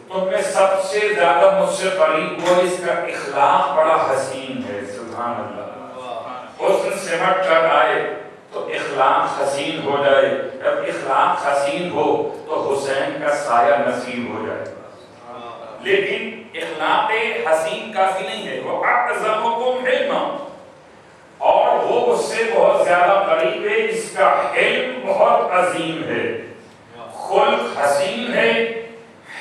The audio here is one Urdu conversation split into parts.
تم میں سب سے زیادہ مجھ سے قریب وہ اس کا اخلاق بڑا حسین ہے. سبحان اللہ. حسن سمٹ کر آئے تو اخلاق حسین ہو جائے. جب اخلاق حسین ہو تو حسین کا سایہ نصیب ہو جائے. لیکن اخلاق حسین کافی نہیں ہے. وہ اعظمکم علما، اور وہ اس سے بہت زیادہ قریب ہے، اس کا علم بہت عظیم ہے. خلق حسین ہے،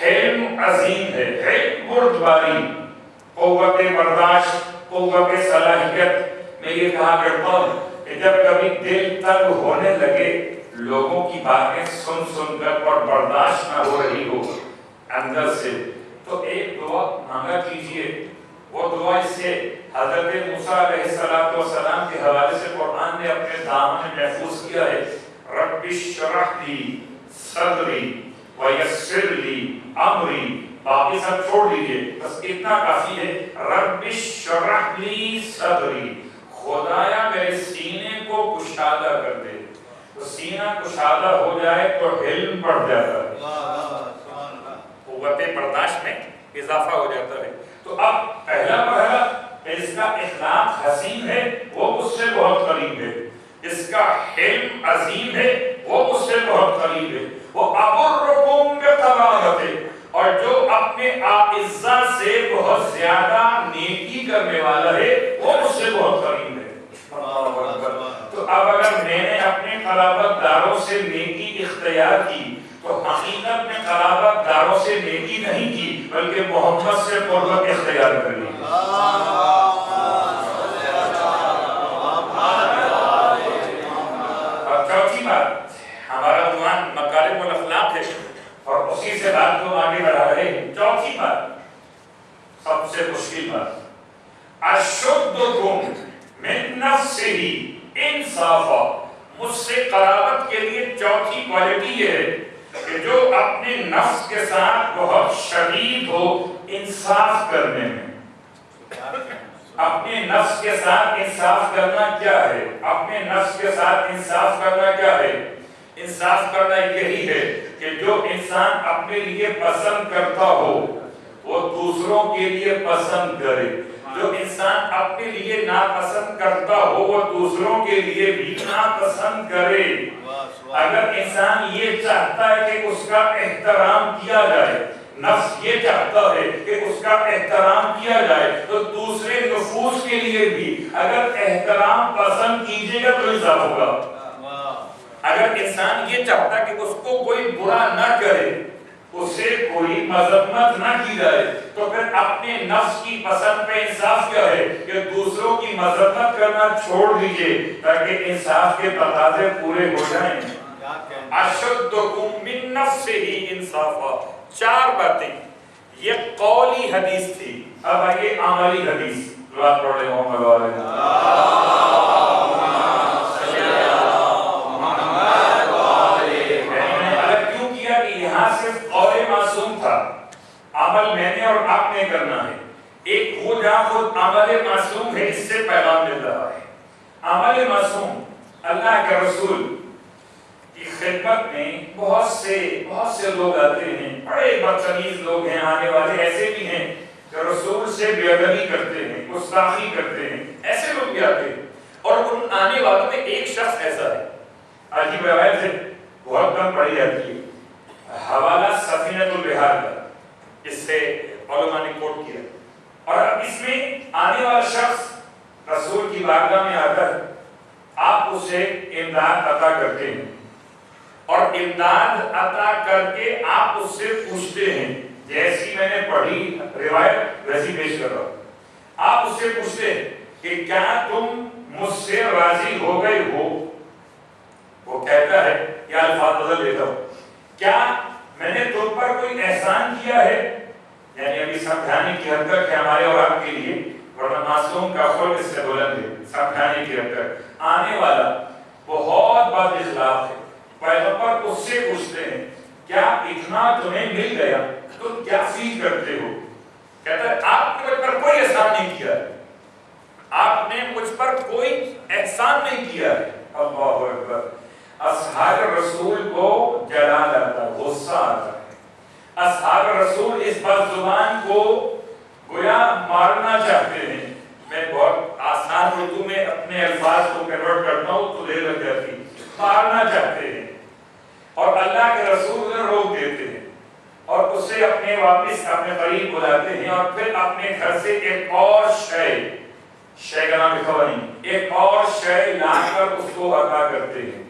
علم عظیم ہے. علم بردباری، قوت برداشت، قوت صلاحیت. میں یہ کہا کرتا ہوں کہ جب کبھی دل تنگ ہونے لگے لوگوں کی باتیں سن سن کر اور برداشت نہ ہو رہی ہو اندر سے، تو ایک دعا مانگا کیجئے. وہ دعا اس سے حضرت موسیٰ علیہ السلام کے حوالے سے قرآن نے اپنے دامن میں محفوظ کیا ہے. رب اشرح لی صدری ویسر لی امری. باقی سب چھوڑ دیجئے، بس اتنا کافی ہے. رب اشرح لی صدری، خدایا میرے سینے کو کشادہ کر دے. تو سینہ کشادہ ہو جائے تو علم بڑھ جاتا ہے، قوت برداشت میں اضافہ ہو جاتا ہے. تو اب پہلا مرحلہ اس کا اخلاق حسین ہے، وہ مجھ سے بہت قریب ہے. اس کا علم عظیم ہے، وہ مجھ سے بہت قریب ہے. وہ ابرکم بقرابت، اور جو اپنے اعزا سے بہت زیادہ نیکی کرنے والا ہے وہ مجھ سے بہت قریب ہے. تو اب اگر میں نے اپنے قرابت داروں سے نیکی اختیار کی تو حقیقت میں قرابت داروں سے نیکی نہیں کی بلکہ محمد سے قربت اختیار کر لی. اور چوتھی بات، ہمارا عنوان مکارم الاخلاق ہے اور اسی سے بات کو آگے بڑھا رہے ہیں. چوتھی بات، سب سے مشکل بات، اشدکم من نفسہ انصافا. مجھ سے قرابت کے لیے چوتھی کوالٹی یہ ہے کہ جو اپنے نفس کے ساتھ بہت شدید ہو انصاف کرنے میں. اپنے نفس کے ساتھ انصاف کرنا کیا ہے؟ اپنے نفس کے ساتھ انصاف کرنا کیا ہے؟ انصاف کرنا یہی ہے کہ جو انسان اپنے لیے پسند کرتا ہو وہ دوسروں کے لیے پسند کرے. جو انسان اپنے لیے ناپسند کرتا ہو وہ دوسروں کے لیے بھی ناپسند کرے. اگر انسان یہ چاہتا ہے کہ اس کا احترام کیا جائے، نفس یہ چاہتا ہے کہ اس کا احترام کیا جائے، تو دوسرے نفوس کے لیے بھی اگر احترام پسند کیجیے گا تو انصاف ہوگا. اگر انسان یہ چاہتا کہ اس کو کوئی برا نہ کرے، اسے کوئی مذمت نہ کی جائے، تو پھر اپنے نفس کی پسند پہ انصاف کیا ہے کہ دوسروں کی مذمت کرنا چھوڑ دیجئے تاکہ انصاف کے تقاضے پورے ہو جائیں. اشدکم من نفسہ انصافا. 4 باتیں یہ قولی حدیث تھی. اب آئیے عملی حدیث. دعا پڑھ رہے ہوں عمل میں نے اور آپ نے کرنا ہے. ایک وہ جہاں خود عمل معصوم ہے، اس سے پیغام مل رہا ہے. عمل معصوم، اللہ کے رسول کی خدمت میں بہت سے لوگ آتے ہیں، بڑے بدتمیز لوگ ہیں آنے والے، ایسے بھی ہیں کہ رسول سے بے ادبی کرتے ہیں، گستاخی کرتے ہیں، ایسے لوگ بھی آتے ہیں. اور ان آنے والوں میں ایک شخص ایسا ہے، عجیب روایت ہے، بہت کم پڑھی جاتی ہے. حوالہ سفینۃ البحار کا، اس سے علماء نے کوٹ کیا. اور اب اس میں آنے والا شخص رسول کی بارگاہ میں آ کر آپ اسے امداد عطا کرتے ہیں، اور امداد عطا کر کے آپ اس سے پوچھتے ہیں، جیسی میں نے پڑھی روایت ویسی پیش کر رہا ہوں. آپ اس سے پوچھتے ہیں کہ کیا تم مجھ سے راضی ہو گئے ہو؟ وہ کہتا ہے، یا الفاظ بدل دیتا ہوں، کیا میں نے تم پر کوئی احسان کیا ہے؟ یعنی ابھی سمجھانے کی حد تک ہے ہمارے اور آپ کے لیے، ورنہ معصوم کا خلق اس سے بلند ہے. سمجھانے کی حد تک آنے والا بہت بد اخلاق ہے. پیغمبر اس سے پوچھتے ہیں، کیا اتنا تمہیں مل گیا تم کیا فیل کرتے ہو؟ کہتا ہے، آپ نے مجھ پر کوئی احسان نہیں کیا ہے، آپ نے مجھ پر کوئی احسان نہیں کیا ہے. اللہ اکبر. اصحاب رسول کو جلال آتا ہے، غصہ آتا ہے. اصحاب رسول اس بد زبان کو گویا مارنا چاہتے ہیں. میں بہت آسان اردو میں اپنے الفاظ کو کنورٹ کرتا ہوں تو دیر لگ جاتی. مارنا چاہتے ہیں اور اللہ کے رسول نے روک دیتے ہیں اور اسے اپنے واپس اپنے قریب بلاتے ہیں اور پھر اپنے گھر سے ایک اور شے کا نام لکھا ہوا نہیں, ایک اور شے لا کر اس کو عطا کرتے ہیں.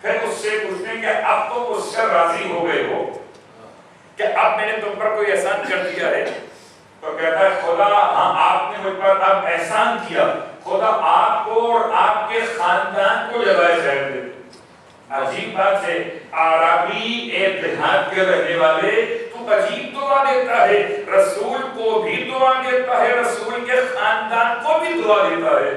پھر اس سے پوچھتے ہیں کہ اب تم اس سے راضی ہو گئے ہو کہ اب میں نے تم پر کوئی احسان کر دیا ہے؟ تو کہتا ہے خدا ہاں آپ نے مجھ پر اب احسان کیا, خدا آپ کو اور آپ کے خاندان کو جزائے خیر دے. عجیب بات ہے, عربی ایک دیہات کے رہنے والے تو عجیب دعا دیتا ہے, رسول کو بھی دعا دیتا ہے, رسول کے خاندان کو بھی دعا دیتا ہے.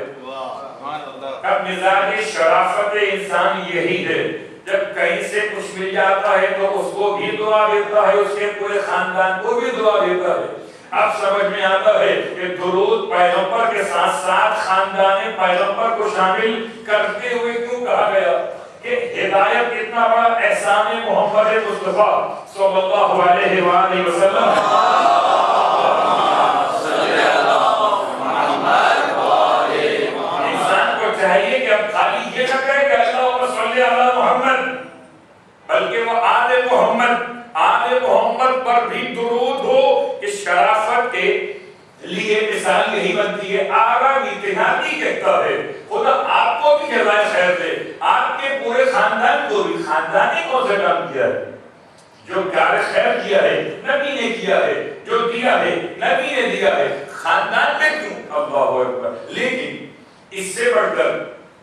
اب مزاج شرافت انسان یہی ہے, جب کہیں سے کچھ مل جاتا ہے تو اس کو بھی دعا دیتا ہے, اس کے پورے خاندان کو بھی دعا دیتا ہے. اب سمجھ میں آتا ہے کہ درود پیغمبر کے ساتھ ساتھ خاندان پیغمبر کو شامل کرتے ہوئے کیوں کہا گیا کہ ہدایت اتنا بڑا احسان محمد مصطفیٰ صلی اللہ علیہ وآلہ وسلم. انسان کو چاہیے کہ اب خالی یہ نہ کہے کہ اللہم صلی علی محمد, بلکہ وہ آل محمد پر بھی درود ہو. اس شرافت کے لیے مثال یہی بنتی ہے. عربی اتحادی کہتا ہے خدا آپ کو بھی جزائے خیر دے, آپ کے پورے خاندان کو بھی. خاندان نے کون سا کام کیا ہے؟ جو کار خیر کیا ہے نبی نے کیا ہے, جو دیا ہے نبی نے دیا ہے. خاندان میں کیوں؟ اللہ اکبر. لیکن اس سے بڑھ کر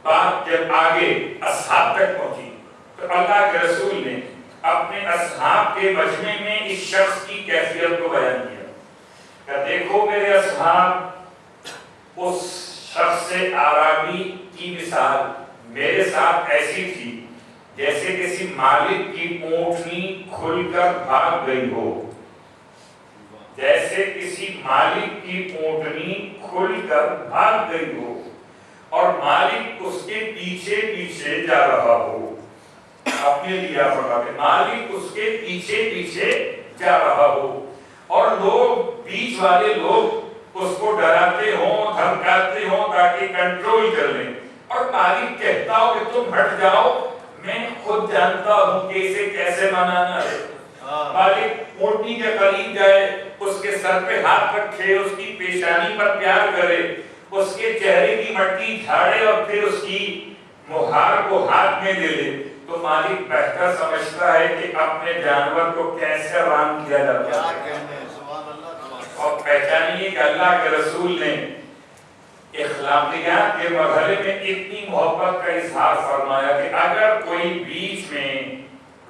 بات جب آگے اصحاب تک پہنچی تو اللہ کے رسول نے اپنے اصحاب کے مجمع میں اس شخص کی کیفیت کو بیان کیا کہ دیکھو میرے اصحاب, اس شخص عربی کی مثال میرے ساتھ ایسی تھی جیسے کسی مالک کی اونٹنی کھل کر بھاگ گئی ہو. جیسے کسی مالک کی اونٹنی کھل کر بھاگ گئی ہو اور مالک اس کے پیچھے پیچھے جا رہا ہو. اپنے لیا پڑا کہ مالک اس کے پیچھے پیچھے جا رہا ہو اور لوگ بیچ والے لوگ اس کو ڈراتے ہوں, دھمکاتے ہوں تاکہ کنٹرول کر لیں, اور مالک کہتا ہو کہ تم ہٹ جاؤ, میں خود جانتا ہوں کہ اسے کیسے منانا ہے. مالک اونٹنی کے قریب جائے, اس کے سر پہ ہاتھ رکھے, اس کی پیشانی پر پیار کرے, اس کے چہرے کی مٹی جھاڑے اور پھر اس کی مہار کو ہاتھ میں لے لے, تو مالک بہتر سمجھتا ہے کہ اپنے جانور کو کیسے رام کیا جاتا ہے. اور پہچانیے کہ اللہ کے رسول نے اخلاقیات کے مرحلے میں اتنی محبت کا اظہار فرمایا کہ اگر کوئی بیچ میں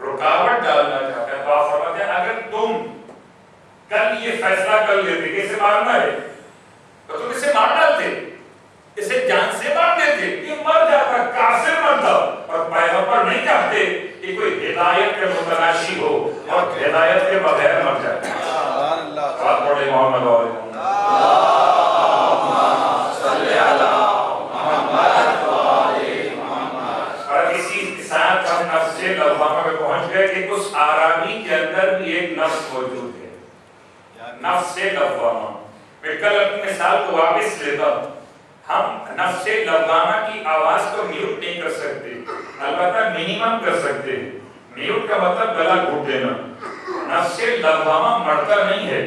رکاوٹ ڈالنا چاہتا ہے تو آپ فرماتے ہیں اگر تم کل یہ فیصلہ کر لیتے کہ اسے مارنا ہے تو تم اسے مار ڈالتے, اسے جان سے مار دیتے, یہ مر جاتا, کافر مرتا. اور پیغمبر نہیں چاہتے کہ کوئی ہدایت کے متلاشی ہو اور ہدایت کے بغیر مر جائے. بات پڑھے محمد علیہ اور اسی ساتھ ہم نفس لوامہ میں پہنچ گئے کہ اس آرامی کے اندر بھی ایک نفس موجود ہے, نفس لوامہ. میں کل اپنی مثال کو واپس لیتا ہوں. ہم نفس لوامہ کی آواز کو میوٹ نہیں کر سکتے, البتہ منیمم کر سکتے. میوٹ کا مطلب گلا گھونٹ دینا. نفس لوامہ مرتا نہیں ہے,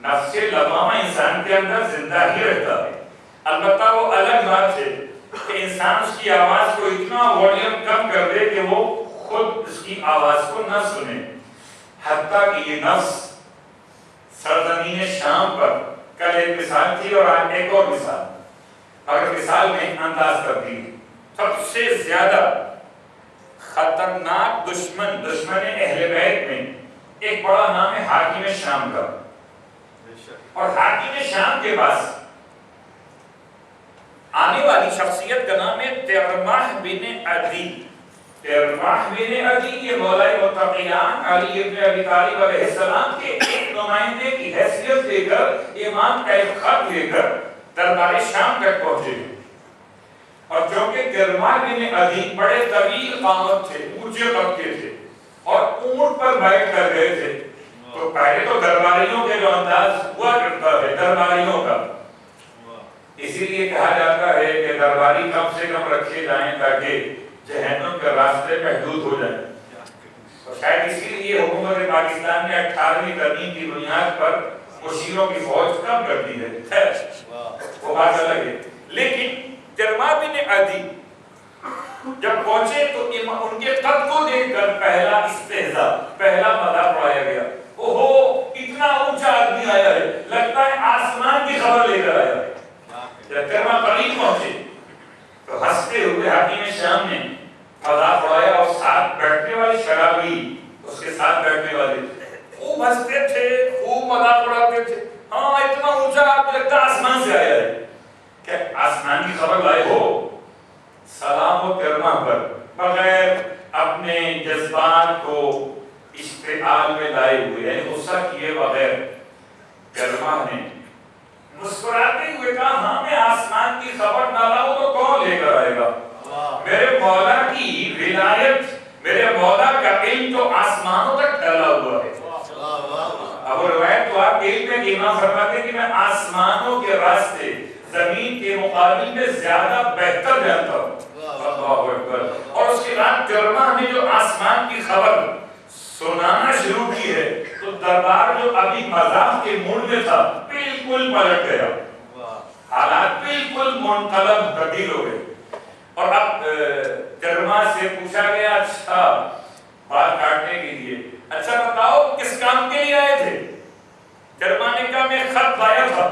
نفس لوامہ انسان کے اندر زندہ ہی رہتا ہے. البتہ وہ الگ بات ہے کہ انسان اس کی آواز کو اتنا والیوم کم کر دے کہ وہ خود اس کی آواز کو نہ سنے. حتیٰ کہ یہ نفس سرزمین شام پر کل ایک مثال تھی اور آج ایک اور مثال. اگر مثال میں انداز تبدیل, سب سے زیادہ خطرناک دشمن اہل بیت میں ایک بڑا نام ہے حاکم شام کا, اور حاکم شام کے پاس آنے والی شخصیت کا نام ہے ترماح بن عدی. ترماح بن عدی یہ مولائے متقیان علی ابن ابی طالب علیہ السلام کے ایک نمائندے کی حیثیت لے کر, امام کا ایک خط لے کر دربار شام تک پہنچے. اور چونکہ ترماح بن عدی بڑے طویل قامت تھے, اونچے قد کے تھے اور اونٹ پر بیٹھ کر گئے تھے, تو پہلے تو درباریوں کے جو انداز ہوا کرتا ہے درباریوں کا، اسی لیے کہا جاتا ہے کہ درباری کم سے کم رکھے جائیں تاکہ جہنم کے راستے محدود ہو جائیں. اور شاید اسی لیے حکومت پاکستان نے 18ویں ترمیم کی بنیاد پر مشیروں کی فوج کم کر دی ہے. خیر وہ بات الگ ہے. لیکن جرما بن عدی جب پہنچے تو ان کے قد کو دیکھ کر پہلا استہزاء، پہلا مذاق اڑایا گیا. اوہو اتنا اونچا آدمی آیا ہے، لگتا ہے آسمان کی خبر لے کر آیا ہے. جب جرما قریب پہنچے تو ہنستے ہوئے حاکم شام نے مذاق اڑایا اور ساتھ بیٹھنے والے شرابی اس کے ساتھ بیٹھنے والے خوب ہنستے تھے، خوب مذاق اڑاتے تھے. ہاں اتنا اونچا آپ لگتا آسمان سے آیا ہے. کیا آسمان کی خبر لائے ہو؟ سلام و کرما پر بغیر اپنے جذبات کو اشتعال میں لائے ہوئے، یعنی غصہ کیے بغیر کرما نے مسکراتے ہوئے کہا ہاں میں آسمان کی خبر نہ لاؤں تو کون لے کر آئے گا؟ میرے مولا کی ولایت، میرے مولا کا علم تو آسمانوں تک پھیلا ہوا ہے. اب روایت تو آپ علم میں امام فرماتے ہیں کہ میں آسمانوں کے راستے زمین کے مقابل میں زیادہ بہتر جانتا ہوں. اللہ اکبر. اور اس کے بعد جرما نے جو آسمان کی خبر سنانا شروع کی ہے تو دربار جو ابھی مذاق کے موڈ میں تھا بالکل پلٹ گیا. حالات بالکل منقلب تبدیل ہو گئے. اور اب جرما سے پوچھا گیا اچھا بات کاٹنے کے لیے اچھا بتاؤ کس کام کے لیے آئے تھے؟ جرما نے کہا میں خط لایا تھا.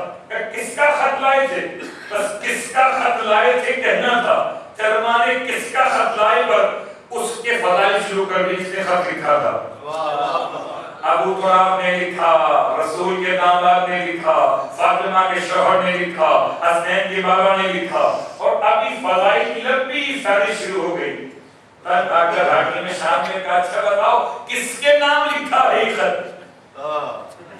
کس کا خط لائے تھے؟ بس کس کا خط لائے تھے کہنا تھا. جرما نے کس کا خط لائے پر اس کے فضائل شروع کر دی. اس نے خط لکھا تھا ابو تراب نے لکھا، رسول کے داماد نے لکھا، فاطمہ کے شوہر نے لکھا، حسنین کے بابا نے لکھا. اور ابھی فضائل کی لمبی ساری شروع ہو گئی. تب آ کر حاکم شام نے کہا اچھا بتاؤ کس کے نام لکھا ہے یہ خط؟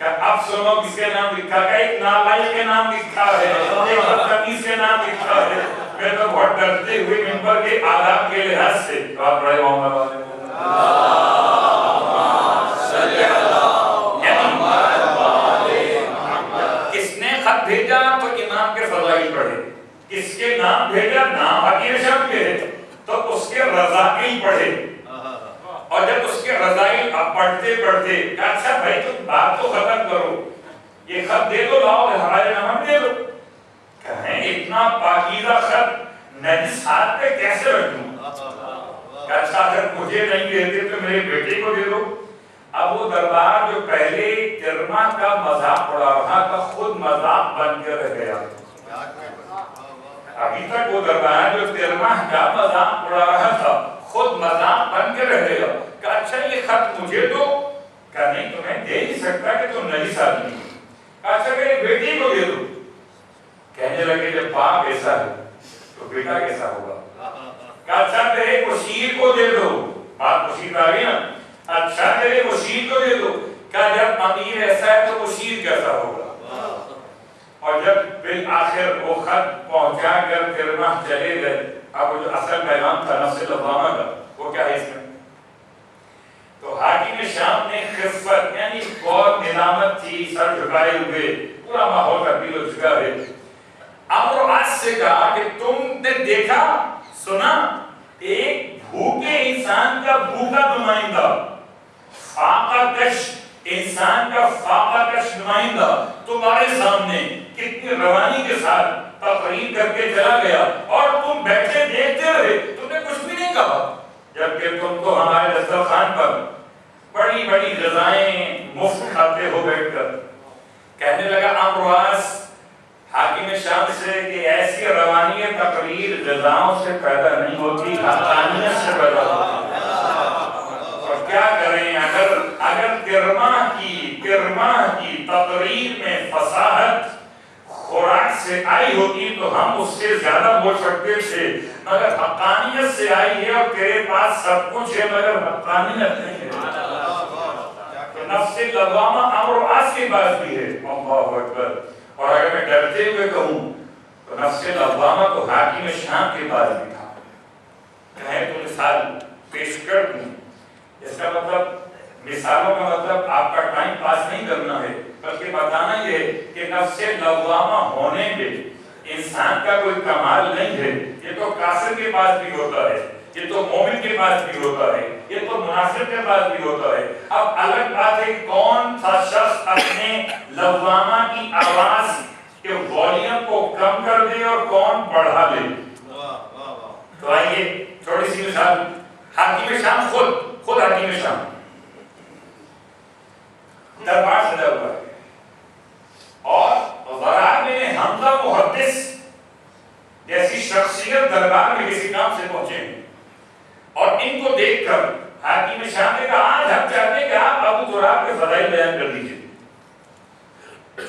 اب سنو کس کے نام لکھا ہے. ایک نالائق کے نام لکھا ہے، ایک بدتمیز کے نام لکھا ہے. میں تو بہت ڈرتے ہوئے منبر کے آداب کے لحاظ سے آپ پڑھے محمد کس نے خط بھیجا تو امام کے فضائل پڑھے، کس کے نام بھیجا نام حاکم شام کے تو اس کے رضائل پڑھے. اور جب اس کے رضائل اب پڑھتے پڑھتے اچھا بھائی تم بات تو ختم کرو، یہ خط دے دو، لاؤ ہمارے نام دے دو. کہیں اتنا پاکیزہ خط نجس ہاتھ پہ کیسے رکھوں؟ اچھا اگر مجھے نہیں دیتے تو میرے بیٹے کو دے دو. اب وہ دربار جو پہلے جرما کا مذاق اڑا رہا تھا خود مذاق بن کے رہ گیا. ابھی تک وہ دربار جو جرما کا مذاق اڑا رہا تھا خود مذاق بن کے رہ گیا. کہ اچھا یہ خط مجھے دو. کہ نہیں تمہیں دے نہیں سکتا کہ تم نجس آدمی. اچھا میرے بیٹے کو دے دو. کہنے لگے جب باپ ایسا ہے تو بیٹا کیسا ہوگا. کہ اچھا میرے مشیر کو دے دو. بات مشیر آ گئی نا. اچھا میرے مشیر کو دے دو. کہ جب امیر ایسا ہے تو مشیر کیسا ہوگا. اور جب بالآخر وہ خط پہنچا کر جرما چلے گئے. اب وہ جو اصل پیغام تھا نفس لوامہ کا وہ کیا ہے اس میں؟ تو حاکم شام نے خفت یعنی بہت ندامت تھی، سر جھکائے ہوئے، پورا ماحول تبدیل ہو چکا ہے. عمرو عاص سے کہا کہ تم نے دیکھا سنا ایک بھوکے انسان کا بھوکا نمائندہ، فاقہ کش انسان کا فاقہ کش نمائندہ تمہارے سامنے کتنی روانی کے ساتھ تقریر کر کے چلا گیا اور تم بیٹھے دیکھتے رہے، تم نے کچھ بھی نہیں کہا. جبکہ تم تو ہمارے دسترخوان پر بڑی بڑی غذائیں مفت کھاتے ہو بیٹھ کر. کہنے لگا عمرو عاص حاکم شام سے کہ ایسی روانی تقریر غذاؤں سے پیدا نہیں ہوتی، حقانیت سے پیدا ہوتی. اور کیا کریں اگر کرما کی تقریر میں فصاحت خوراک سے آئی ہوتی تو ہم اس سے زیادہ بول سکتے تھے، مگر حقانیت سے آئی ہے اور تیرے پاس سب کچھ ہے مگر حقانیت نہیں ہے. نفس لوامہ عمرو عاص کے پاس بھی ہے. اللہ اکبر. اور اگر میں ڈرتے ہوئے کہوں تو نفس لوامہ تو حاکم شام کے پاس بھی تھا. کہیں تو مثال پیش کر دوں. اس کا مطلب مثالوں کا مطلب آپ کا ٹائم پاس نہیں کرنا ہے، بلکہ بتانا یہ ہے کہ نفس لوامہ ہونے میں انسان کا کوئی کمال نہیں ہے، یہ تو کافر کے پاس بھی ہوتا ہے، یہ تو مومن کے پاس بھی ہوتا ہے، یہ تو منافق کے پاس بھی ہوتا ہے۔ اب الگ بات ہے کون سا شخص اپنے لوامہ کی آواز کے والیوم کو کم کر دے اور کون بڑھا دے۔ تو آئیے تھوڑی سی مثال، حاکم شام خود حاکم شام دربار سجا ہوا ہے، اور ضرار بن حمزہ محدث جیسی شخصیت دربار میں کسی کام سے پہنچے ہیں، اور ان کو دیکھ کر حاکم شام نے کہا آج ہم چاہتے ہیں کہ آپ ابو تراب کے فضائل بیان کر دیجیے۔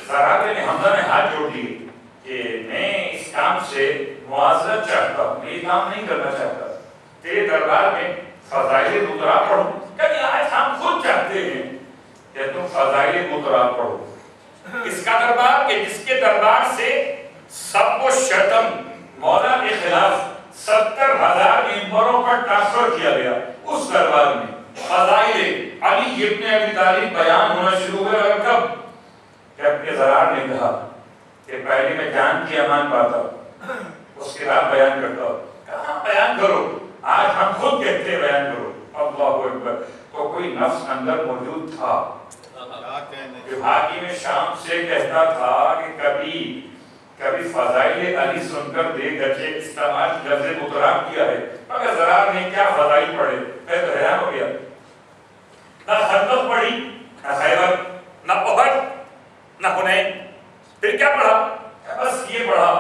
ضرار بن حمزہ نے ہاتھ جوڑ دیے کہ میں اس کام سے معاذرت چاہتا ہوں، میں یہ کام نہیں کرنا چاہتا، تیرے دربار میں فضائل ابو پڑھوں، کہ آج ہم خود چاہتے ہیں کہ تم فضائل ابو پڑھو۔ اس کا دربار کہ جس کے دربار سے سب کو شتم مولا کے خلاف 70,000 ممبروں پر ٹرانسفر کیا گیا، اس دربار میں فضائل علی ابن ابی طالب بیان ہونا شروع ہوئے۔ اور کب کہ اپنے ضرار نے کہا کہ پہلے میں جان کی امان پاتا ہوں، اس کے بعد بیان کرتا ہوں۔ کہاں بیان کرو، آج ہم خود کہتے ہیں بیان کرو۔ اللہ اکبر۔ تو کوئی نفس اندر موجود تھا جو حاکم شام سے کہتا تھا کہ کبھی فضائل علی سن کر دے گچے استعمال لفظ متراب کیا ہے، مگر ضرار نے کیا فضائل پڑھے، میں تو حیران ہو گیا۔ نہ خندق پڑھی، نہ خیبر، نہ احد، نہ حنین، پھر کیا پڑھا؟ بس یہ پڑھا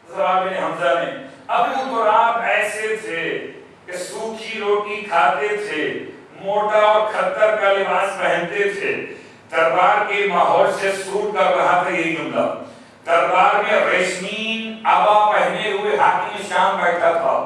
ضرار بن حمزہ نے، ابو تراب ایسے تھے کہ سوکھی روٹی کھاتے تھے، موٹا اور کھتر کا لباس پہنتے تھے، دربار کے ماحول سے سوٹ کر رہا تھا یہ جملہ۔ دربار میں ریشمین عبا پہنے ہوئے حاکم شام بیٹھا تھا،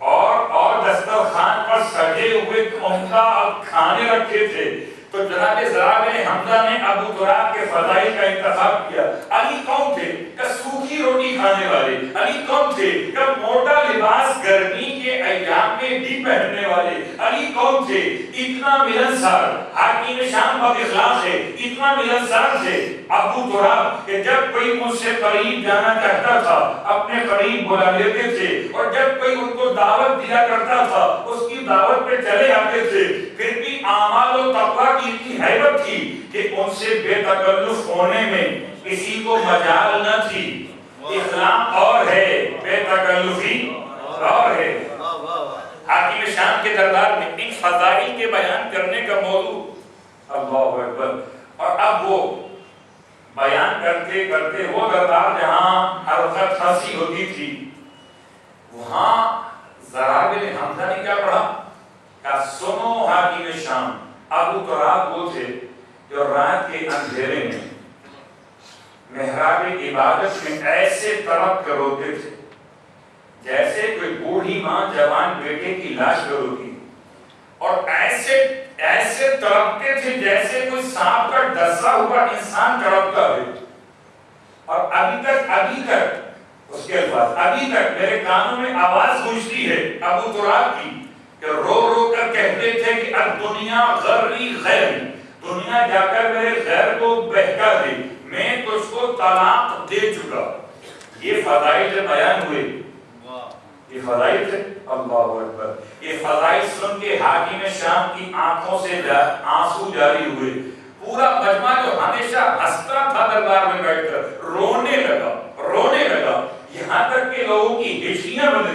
اور دسترخوان پر سجے ہوئے عمدہ کھانے رکھے تھے۔ تو جناب ضرار بن حمزہ نے ابو تراب کے فضائل کا انتخاب کیا۔ علی کون تھے؟ کہ سوکھی روٹی کھانے والے۔ علی کون تھے؟ کہ موٹا لباس گرمی کے ایام میں بھی پہننے والے۔ علی کون تھے؟ اتنا ملنسار، حاکم شام بد اخلاق ہے، اتنا ملنسار تھے ابو تراب کہ جب کوئی مجھ سے قریب جانا چاہتا تھا اپنے قریب بلا لیتے تھے، اور جب کوئی ان کو دعوت دیا کرتا تھا اس کی دعوت پہ چلے آتے تھے۔ پھر بھی اعمال و تقویٰ کی اتنی حیبت تھی کہ ان سے بے تکلف ہونے میں کسی کو مجال نہ تھی۔ اخلاق اور ہے، بے تکلفی اور ہے۔ حاکم شام کے دربار میں ان فضائل کے بیان کرنے کا موضوع، اللہ اکبر۔ اور اب وہ بیان کرتے کرتے وہ دربار جہاں حرکت ہنسی ہوتی تھی، وہاں ضرار بن حمزہ نے کیا پڑھا کہ سنو حاکم شام، ابو تراب وہ تھے جو رات کے اندھیرے میں محراب عبادت میں ایسے تڑپ کر روتے تھے جیسے کوئی بوڑھی ماں جوان بیٹے کی لاش پر روتی، اور ایسے تڑپتے تھے جیسے کوئی سانپ کا ڈسا ہوا انسان تڑپتا ہے۔ اور ابھی تک اس کے الفاظ، ابھی تک میرے کانوں میں آواز گونجتی ہے ابو تراب کی کہ رو رو کر کہتے تھے کہ اب دنیا غری غیری، دنیا جا کر میرے غیر کو بہکا دے، میں تجھ کو طلاق دے چکا۔ یہ فضائل جو بیان ہوئے، یہ فضائل تھے، اللہ اکبر۔ یہ فضائل سن کے حاکم شام کی آنکھوں سے آنسو جاری ہوئے۔ پورا مجمع جو ہمیشہ ہنستا تھا دربار میں بیٹھ کر رونے لگا، یہاں تک کہ لوگوں کی ہچکیاں بن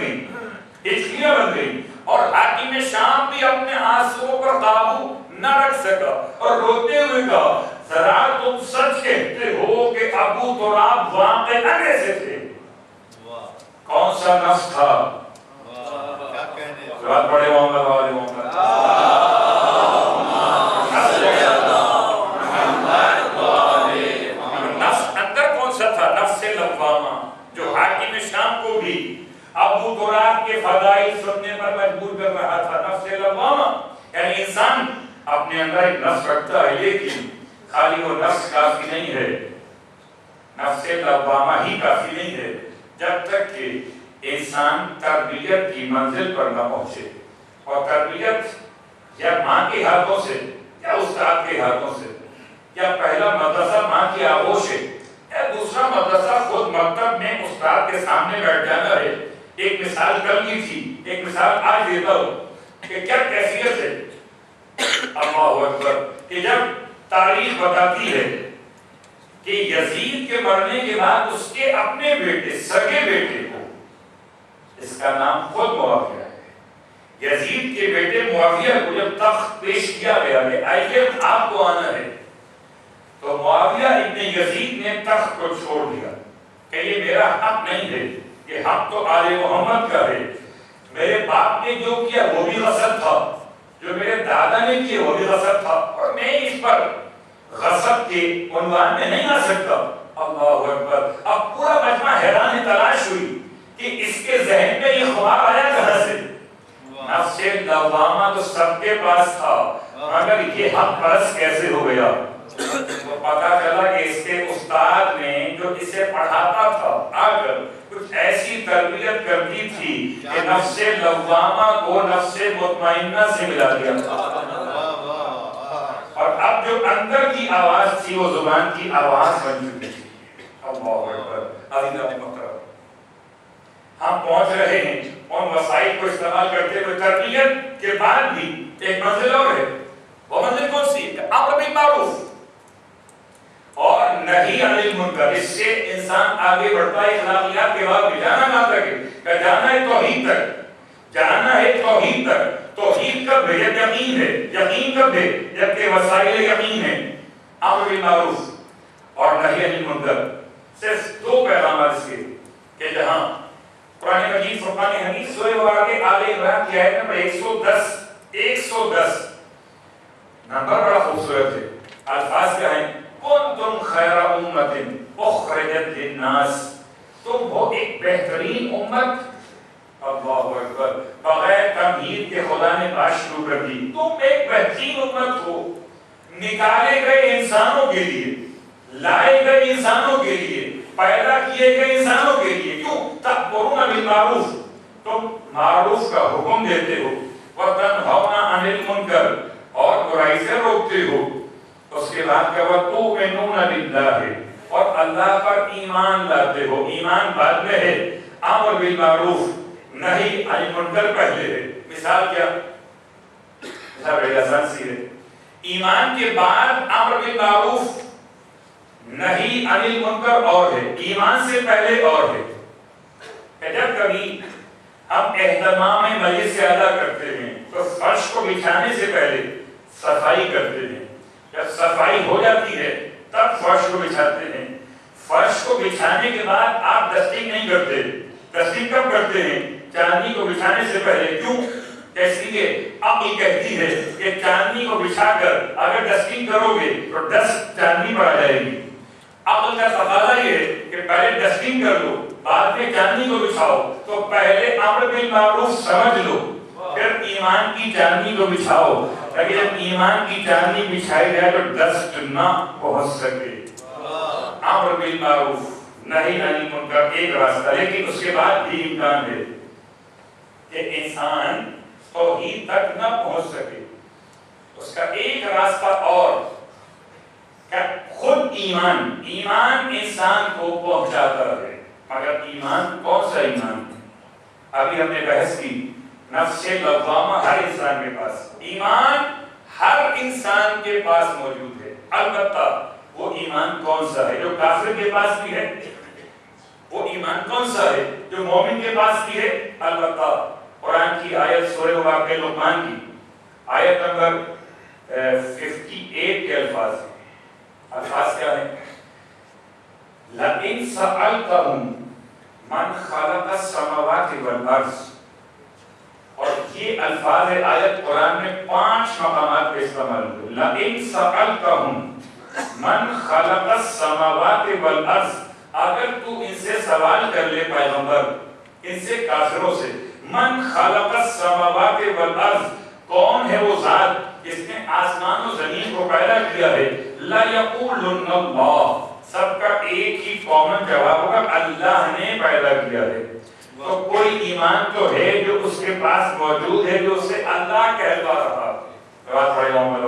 گئیں، اور حاکم شام بھی اپنے آنسوؤں پر قابو نہ رکھ سکا اور روتے ہوئے کہا ذرا تم سچ کہتے ہو کہ ابو تراب واقعاً ایسے تھے؟ کون سا نفس تھا؟ بات پڑھے محمد والے محمد۔ نفس اندر کون سا تھا؟ نفس لوامہ، جو حاکم شام کو بھی ابو تراب کے فضائل سننے پر مجبور کر رہا تھا۔ نفس لوامہ یعنی انسان اپنے اندر ایک نفس رکھتا ہے، لیکن خالی وہ نفس کافی نہیں ہے، نفس لوامہ ہی کافی نہیں ہے جب تک کہ انسان تربیت کی منزل پر نہ پہنچے۔ اور تربیت یا ماں کے ہاتھوں سے یا استاد کے ہاتھوں سے، یا پہلا مدرسہ ماں کی آغوش ہے، یا دوسرا مدرسہ خود مکتب میں استاد کے سامنے بیٹھ جانا ہے۔ ایک مثال کل کی تھی، ایک مثال آج دیتا ہوں کہ کیا کیفیت ہے۔ اللہ اکبر، کہ جب تاریخ بتاتی ہے کہ یزید کے مرنے کے بعد اس کے اپنے بیٹے، سگے بیٹے کو، اس کا نام خود معاویہ ہے، یزید کے بیٹے معاویہ کو جب تخت پیش کیا گیا کہ آئیے آپ کو آنا ہے، تو معاویہ ابن یزید نے تخت کو چھوڑ دیا کہ یہ میرا حق نہیں ہے، یہ حق تو آل محمد کا ہے، میرے باپ نے جو کیا وہ بھی غصب تھا، جو میرے دادا نے کیا وہ بھی غصب تھا، اور میں اس پر غصب کے عنوان میں نہیں آ سکتا۔ اللہ اکبر، اب پورا مجمع حیران تلاش ہوئی کہ اس کے ذہن میں یہ خواب آیا کہاں سے؟ نفس لوامہ تو سب کے پاس تھا، مگر یہ حق پرست کیسے ہو گیا؟ تو پتا چلا کہ اس کے استاد نے جو اسے پڑھاتا تھا آ کر کچھ ایسی تربیت کر دی تھی کہ نفس لوامہ کو نفس مطمئنہ سے ملا دیا تھا، اور اب جو اندر کی آواز تھی وہ زبان کی آواز بن چکی تھی۔ اللہ اکبر، عزیزان محترم، ہم پہنچ رہے ہیں ان وسائل کو استعمال کرتے ہوئے تربیت کے بعد بھی ایک منزل اور ہے۔ وہ منزل کون سی؟ امر بالمعروف اور نہی عن المنکر۔ اس سے انسان آگے بڑھتا ہے اخلاقیات کے بعد بھی۔ جانا کہاں تک ہے؟ کہ جانا ہے توحید تک، جانا ہے توحید تک۔ توحید کب ہے؟ جب یقین ہے۔ یقین کب ہے؟ جبکہ وسائل یقین ہے۔ امر بالمعروف اور نہی عن المنکر، صرف دو پیغامات اس کے کہ جہاں قرآن مجید فرقان حمید سورہ بقرہ کے آل عمران کی آیت نمبر 110 نمبر بڑا خوبصورت ہے۔ الفاظ کیا ہیں؟ کنتم خیر امت اخرجت للناس، تم ہو ایک بہترین امت۔ اللہ اکبر، بغیر تمہید کے خدا نے بات شروع کر دی۔ تم ایک بہترین امت ہو، نکالے گئے انسانوں کے لیے، لائے گئے انسانوں کے لیے، پیدا کیے گئے انسانوں کے لیے۔ کیوں؟ تأمرون بالمعروف، تم معروف کا حکم دیتے ہو، وتنہون عن المنکر، اور برائی سے روکتے ہو۔ اس کے بعد کہ وتؤمنون باللہ، اور اللہ پر ایمان لاتے ہو۔ ایمان بعد میں ہے، امر بالمعروف نہی عن المنکر پہلے ہے۔ مثال کیا؟ مثال بڑی آسان سی ہے۔ ایمان کے بعد امر بالمعروف نہی عن المنکر اور ہے، ایمان سے پہلے اور ہے۔ کہ جب کبھی ہم اہتمام مجلس سے ادا کرتے ہیں تو فرش کو بچھانے سے پہلے صفائی کرتے ہیں، جب صفائی ہو جاتی ہے تب فرش کو بچھاتے ہیں۔ فرش کو بچھانے کے بعد آپ ڈسٹنگ نہیں کرتے، ڈسٹنگ کب کرتے ہیں؟ چاندنی کو بچھانے سے پہلے۔ کیوں؟ اس لیے عقل کہتی ہے کہ چاندنی کو بچھا کر اگر ڈسٹنگ کرو گے تو ڈسٹ چاندنی پر آ جائے گی۔ عقل کا تقاضا یہ ہے کہ پہلے ڈسٹنگ کر لو، بعد میں چاندنی کو بچھاؤ۔ تو پہلے امر بالمعروف سمجھ لو، پھر ایمان کی چاندنی کو بچھاؤ، تاکہ جب ایمان کی چاندنی بچھائی جائے تو ڈسٹ نہ پہنچ سکے۔ امر بالمعروف نہی عن المنکر ایک راستہ، لیکن اس کے بعد بھی امکان ہے کہ انسان توحید تک نہ پہنچ سکے۔ اس کا ایک راستہ اور کہ خود ایمان انسان کو پہنچاتا ہے، مگر ایمان کون سا ایمان؟ ابھی ہم نے بحث کی نفس لوامہ ہر انسان کے پاس، ایمان ہر انسان کے پاس موجود ہے، البتہ وہ ایمان کون سا ہے جو کافر کے پاس بھی ہے، وہ ایمان کون سا ہے جو مومن کے پاس بھی ہے؟ البتہ قرآن کی آیت سورہ واقعہ لقمان کی آیت نمبر 58 کے الفاظ کیا ہیں؟ لَإِن سَأَلْتَهُمْ مَنْ خَلَقَ السَّمَاوَاتِ وَالْأَرْضِ، اور یہ الفاظ آیت قرآن میں 5 مقامات پہ استعمال ہوئے۔ لَإِن سَأَلْتَهُمْ مَنْ خَلَقَ السَّمَاوَاتِ وَالْأَرْضِ، اگر تو ان سے سوال کر لے پیغمبر، ان سے کافروں سے، من خلق السماوات والارض، کون ہے وہ ذات جس نے آسمان و زمین کو پیدا کیا ہے؟ لا یقولن اللہ، سب کا ایک ہی کامن جواب ہوگا اللہ نے پیدا کیا ہے۔ تو کوئی ایمان تو ہے جو اس کے پاس موجود ہے جو اسے اللہ کہتا رہا۔ بات پڑھے محمد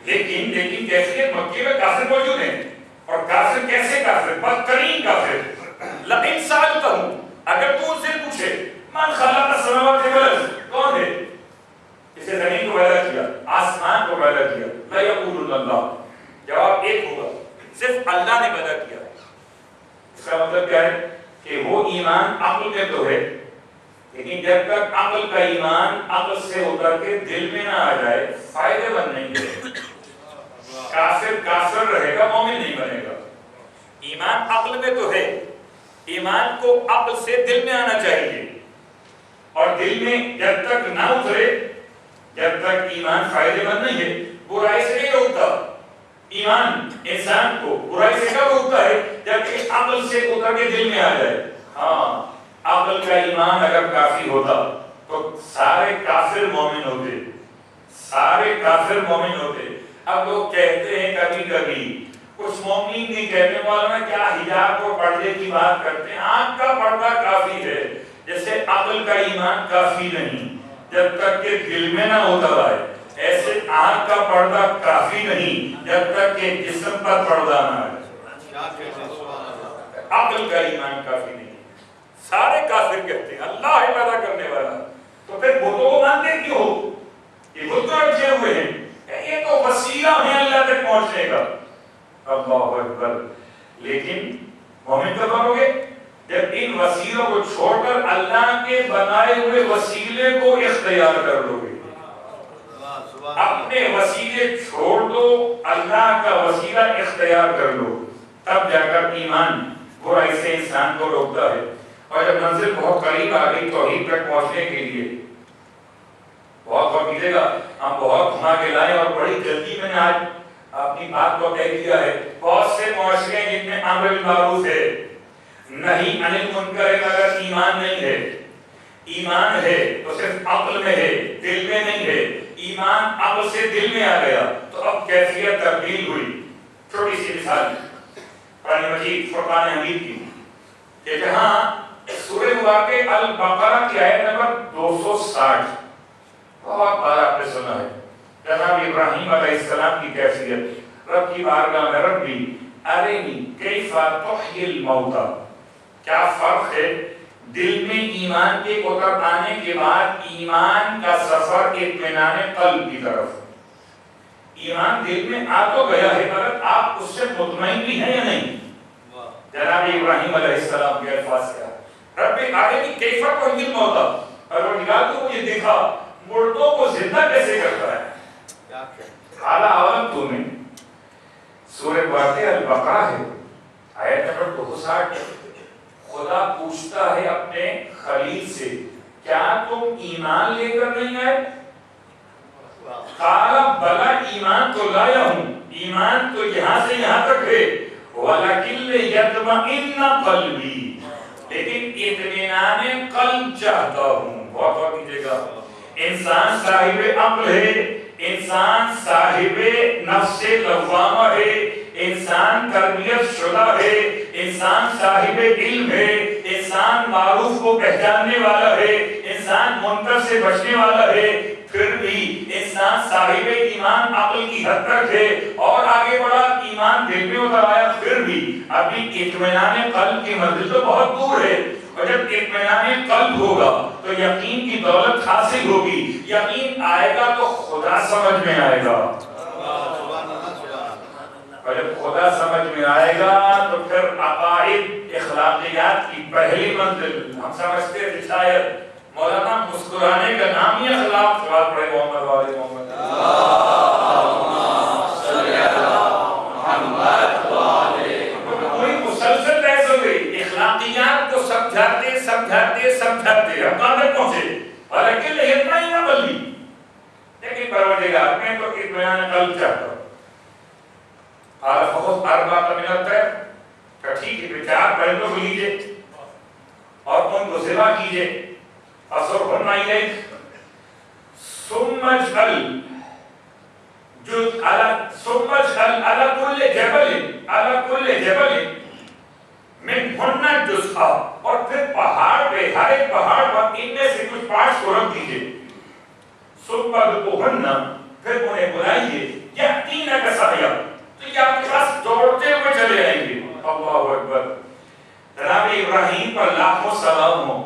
لیکن کیفیت مکے میں کافر موجود ہیں، اور کافر کیسے کافر؟ بدترین کافر. لئن سألتہم، اگر تو ان سے پوچھے من خلق السماوات والارض، کون ہے اسے زمین کو پیدا کیا، آسمان کو پیدا کیا؟ لیقولن اللہ، جواب ایک ہوگا، صرف اللہ نے پیدا کیا. اس کا مطلب کیا ہے کہ وہ ایمان عقل میں تو ہے، لیکن جب تک عقل کا ایمان عقل سے اتر کے دل میں نہ آ جائے فائدے مند نہیں ہے. کافر کافر رہے گا، مومن نہیں بنے گا. ایمان عقل میں تو ہے، ایمان کو عقل سے دل میں آنا چاہیے، اور دل میں جب تک نہ اترے، جب تک ایمان فائدے مند نہیں ہے. برائی سے نہیں روکتا ایمان انسان کو، برائی سے کب روکتا ہے؟ جب کہ عقل سے اتر کے دل میں آ جائے. ہاں، عقل کا ایمان اگر کافی ہوتا تو سارے کافر مومن ہوتے، سارے کافر مومن ہوتے. اب لوگ کہتے ہیں کبھی کبھی، کچھ مومن نہیں کہنے والوں نے کیا حجاب اور پردے کی بات کرتے ہیں. آنکھ کا پردہ کافی ہے، جیسے عقل کا ایمان کافی نہیں جب تک کہ دل میں نہ اتر آئے، ایسے آنکھ کا پردہ کافی نہیں جب تک کہ جسم پر پردہ نہ آئے. عقل کا ایمان کافی نہیں. سارے کافر کہتے ہیں اللہ ہے پیدا کرنے والا، تو پھر بتوں کو مانتے کیوں ہو؟ یہ بت تو رکھے ہوئے ہیں، یہ تو وسیلہ ہے اللہ تک پہنچنے کا. اللہ اکبر. لیکن مومن کب بنو گے؟ جب ان وسیلوں کو چھوڑ کر اللہ کے بنائے ہوئے وسیلے کو اختیار کر لو گے. اپنے وسیلے چھوڑ دو، اللہ کا وسیلہ اختیار کر لو، تب جا کر ایمان برائی سے انسان کو روکتا ہے. اور جب منزل بہت قریب آ گئی توحید تک پہنچنے کے لیے، بہت وقت کیجیے گا، ہم بہت گھما کے لائے اور بڑی جلدی میں نے آج اپنی بات کو طے کیا ہے. بہت سے معاشرے ہیں جن میں امر بالمعروف ہے، نہیں عن المنکر ہے، مگر ایمان نہیں ہے. ایمان ہے تو صرف عقل میں ہے، دل میں نہیں ہے. ایمان عقل سے دل میں آ گیا تو اب کیفیت تبدیل ہوئی. چھوٹی سی مثال قرآن مجید فرقان حمید کی، کہ جہاں سورہ مبارکہ البقرہ کی آیت نمبر 260 بہت بار آپ نے سنا ہے. جناب ابراہیم علیہ السلام کی کیفیت، رب کی بارگاہ میں ربی ارنی کیف تحیی الموتى. کیا فرق ہے دل میں ایمان کے اتر آنے کے بعد ایمان کا سفر اطمینان قلب کی طرف. ایمان دل میں آ تو گیا ہے مگر آپ اس سے مطمئن بھی ہیں یا نہیں؟ جناب ابراہیم علیہ السلام کے الفاظ کیا؟ رب ارنی کیف تحیی الموتى، پروردگار کو مجھے دکھا مردوں کو زندہ کیسے کرتا ہے. اعلیٰ اولم تمہیں سورہ واقعہ البقرہ ہے آیت نمبر 260. خدا پوچھتا ہے اپنے خلیل سے، کیا تم ایمان لے کر نہیں آئے؟ قال بلا، ایمان تو لایا ہوں، ایمان تو یہاں سے یہاں تک ہے، ولیکن لیطمئن قلبی، لیکن اطمینان قلب چاہتا ہوں. بہت بہت کیجیے گا، انسان صاحب عقل ہے، انسان صاحب نفس لوامہ ہے، انسان تربیت شدہ ہے، انسان صاحب علم ہے، انسان معروف کو پہچاننے والا ہے، انسان منکر سے بچنے والا ہے. پھر بھی انسان صاحب ایمان عقل کی حد تک ہے اور آگے بڑھا ایمان دل میں اتر آیا، پھر بھی ابھی اطمینان قلب کی منزل تو بہت دور ہے. اور جب اطمینان قلب ہوگا تو یقین کی دولت حاصل ہوگی. یقین آئے گا تو خدا سمجھ میں آئے گا، اور جب خدا سمجھ میں آئے گا تو پھر عقائد اخلاقیات کی پہلی منزل ہم سمجھتے ہیں. شاید مولانا مسکرانے کا نام ہی اخلاق. سوال پڑھے محمد والے محمد. پوری مسلسل بحث ہو گئی، اخلاقیات کو سمجھاتے سمجھاتے سمجھاتے ہم کہاں تک پہنچے؟ حالانکہ اتنا ہی نہ بلی، لیکن پروردگار میں تو اطمینان قلب چاہتا ہوں. فخذ اربعة من الطير، کہ ٹھیک ہے 4 پرندوں کو لیجئے اور ان کو ذبح کیجئے. فصرهن إليك ثم اجعل على كل جبل منہن جزءا، اور پھر پہاڑ پہ ہر ایک پہاڑ پر ان میں سے کچھ پارٹس کو رکھ دیجئے، ثم ادعوہن، پھر انہیں بلائیے، یأتینک سعیا، تو یہ آپ کے پاس دوڑتے ہوئے چلے آئیں گے۔ اللہ اکبر۔ جناب ابراہیم پر لاکھوں سلام ہوں،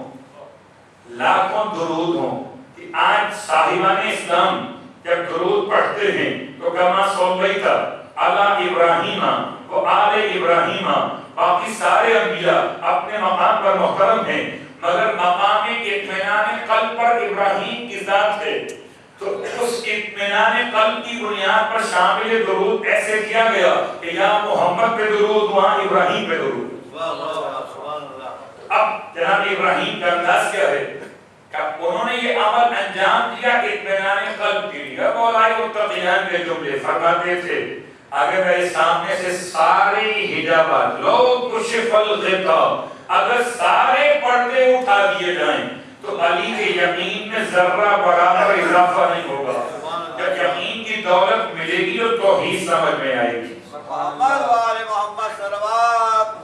لاکھوں درود ہوں، کہ آج صاحبان اسلام جب درود پڑھتے ہیں تو کما صلیت علی ابراہیم و آل ابراہیم، باقی سارے انبیاء اپنے مقام پر محترم ہیں، مگر مقام اطمینان قلب پر ابراہیم کی ذات ہے، تو اس اطمینان قلب کی بنیاد پر شامل درود ایسے کیا گیا کہ یا محمد پہ درود وہاں ابراہیم پہ درود۔ اب جناب ابراہیم کا انداز کیا ہے کہ انہوں نے یہ عمل انجام دیا اطمینان قلب کے لیے۔ مولائی متقیان کے جملے فرماتے تھے اگر میرے سامنے سے سارے حجابات لو کشف الغطاء، اگر سارے پردے اٹھا دیے جائیں تو علی کے یقین میں ذرہ برابر اضافہ نہیں ہوگا۔ جب یقین کی دولت ملے گی تو توحید سمجھ میں آئے گی۔ محمد وآل محمد صلوات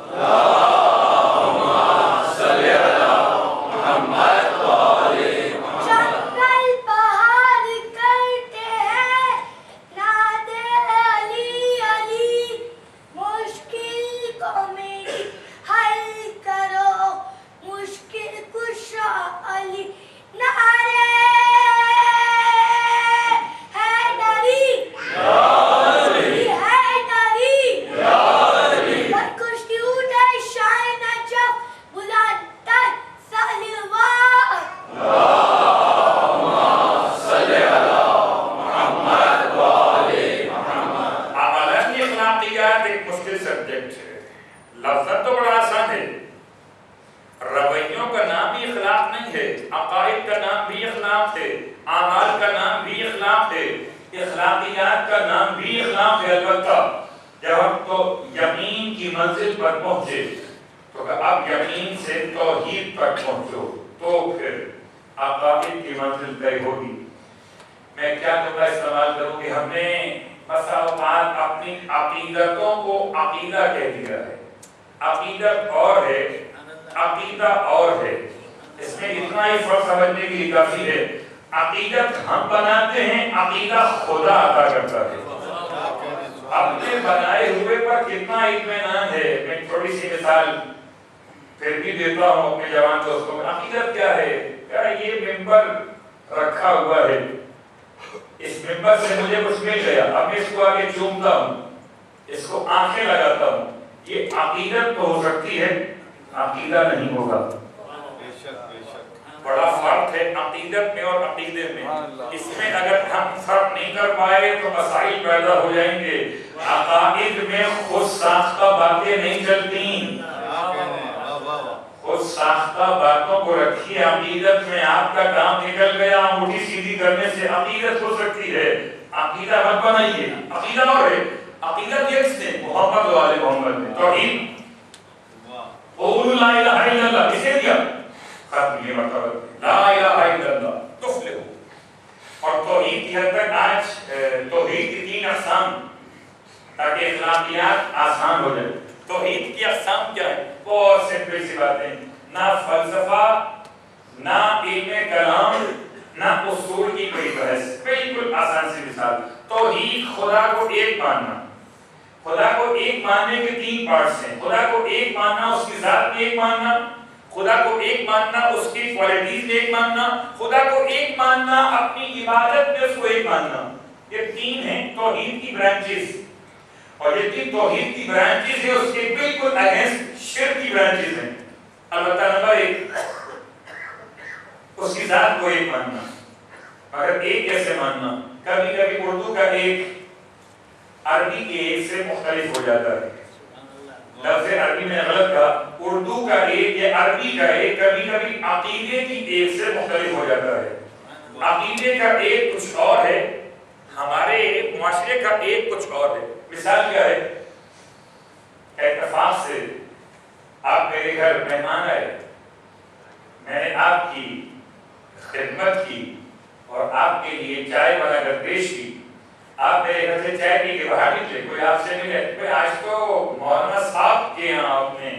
آپ میرے گھر سے چائے پی کے باہر نکلے، کوئی آپ سے ملے، کوئی آج تو مولانا صاحب کے یہاں آپ نے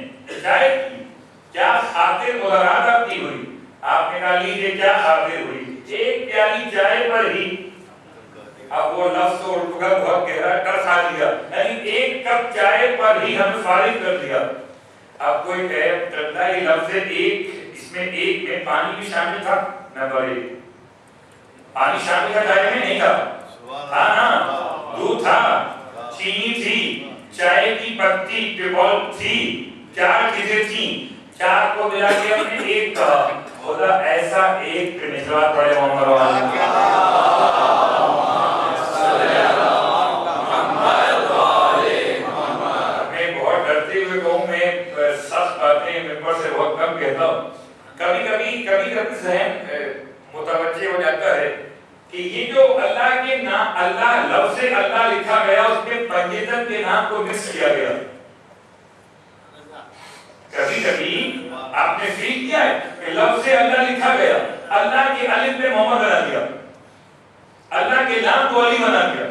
چائے کی، کیا خاطر ملاقات آپ کی ہوئی؟ آپ نے کہا لیجیے کیا خاطر ہوئی؟ ایک پیالی چائے پر ہی، اب وہ لفظ تو اردو کا بہت گہرا کر کھا دیا، یعنی ایک کپ چائے پر ہی ہمیں فارغ کر دیا۔ اب کوئی کہے چلتا یہ لفظ ایک، اس میں ایک میں پانی بھی شامل تھا، نمبر ایک پانی شامل تھا، چائے میں نہیں تھا، تھا نا، دودھ تھا، چینی تھی، چائے کی پتی ٹیبل تھی، چار چیزیں تھیں، چار کو ملا کے ہم نے ایک کہا۔ خدا ایسا ایک نجات پڑے محمد میں بہت ڈرتے ہوئے کہوں، میں سخت باتیں ممبر سے بہت کم کہتا ہوں۔ کبھی کبھی ذہن متوجہ ہو جاتا ہے کہ یہ جو اللہ کے نام، اللہ لفظ اللہ لکھا گیا، اس میں پنجیتن کے نام کو مکس کیا گیا۔ کبھی کبھی آپ نے فیل کیا ہے کہ لفظ اللہ لکھا گیا، اللہ کے الف میں محمد بنا دیا، اللہ کے نام کو علی بنا دیا،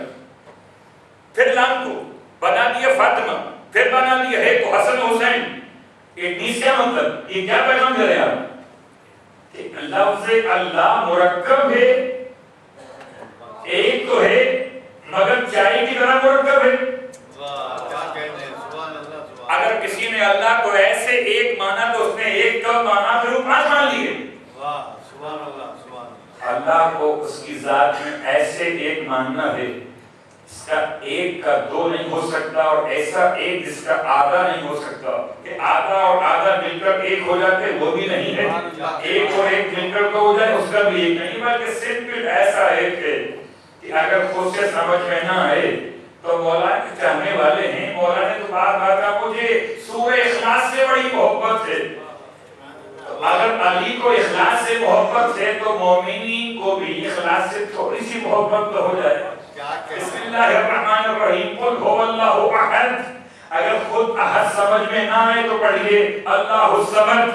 پھر نام کو بنا دیا فاطمہ، پھر بنا دیا ہے کو حسن حسین۔ کیا مطلب؟ یہ کیا پیغام دے رہے ہیں آپ کہ لفظ اللہ مرکب ہے، ایک تو ہے مگر چائے کی طرح مرکب ہے۔ اگر کسی نے اللہ کو ایسے ایک مانا تو اس نے ایک کب مانا، پھر وہ پانچ مان لیے۔ اللہ کو اس کی ذات میں ایسے ایک ماننا ہے، اس کا ایک کا دو نہیں ہو سکتا، اور ایسا ایک جس کا آدھا نہیں ہو سکتا کہ آدھا اور آدھا مل کر ایک ہو جاتے، وہ بھی نہیں ہے۔ ایک اور ایک مل کر تو ہو جائے، اس کا بھی ایک نہیں، بلکہ سمپل ایسا ایک ہے کہ اگر خود سے سمجھ میں نہ آئے تو مولا کے چاہنے والے ہیں۔ مولا نے تو بار بار کہا مجھے سورہ اخلاص سے بڑی محبت ہے۔ اگر علی کو اخلاص سے محبت ہے تو مومنین کو بھی اخلاص سے تھوڑی سی محبت تو ہو جائے۔ بسم اللہ الرحمن الرحیم، قل هو اللہ احد۔ اگر خود احد سمجھ میں نہ آئے تو پڑھیے اللہ الصمد،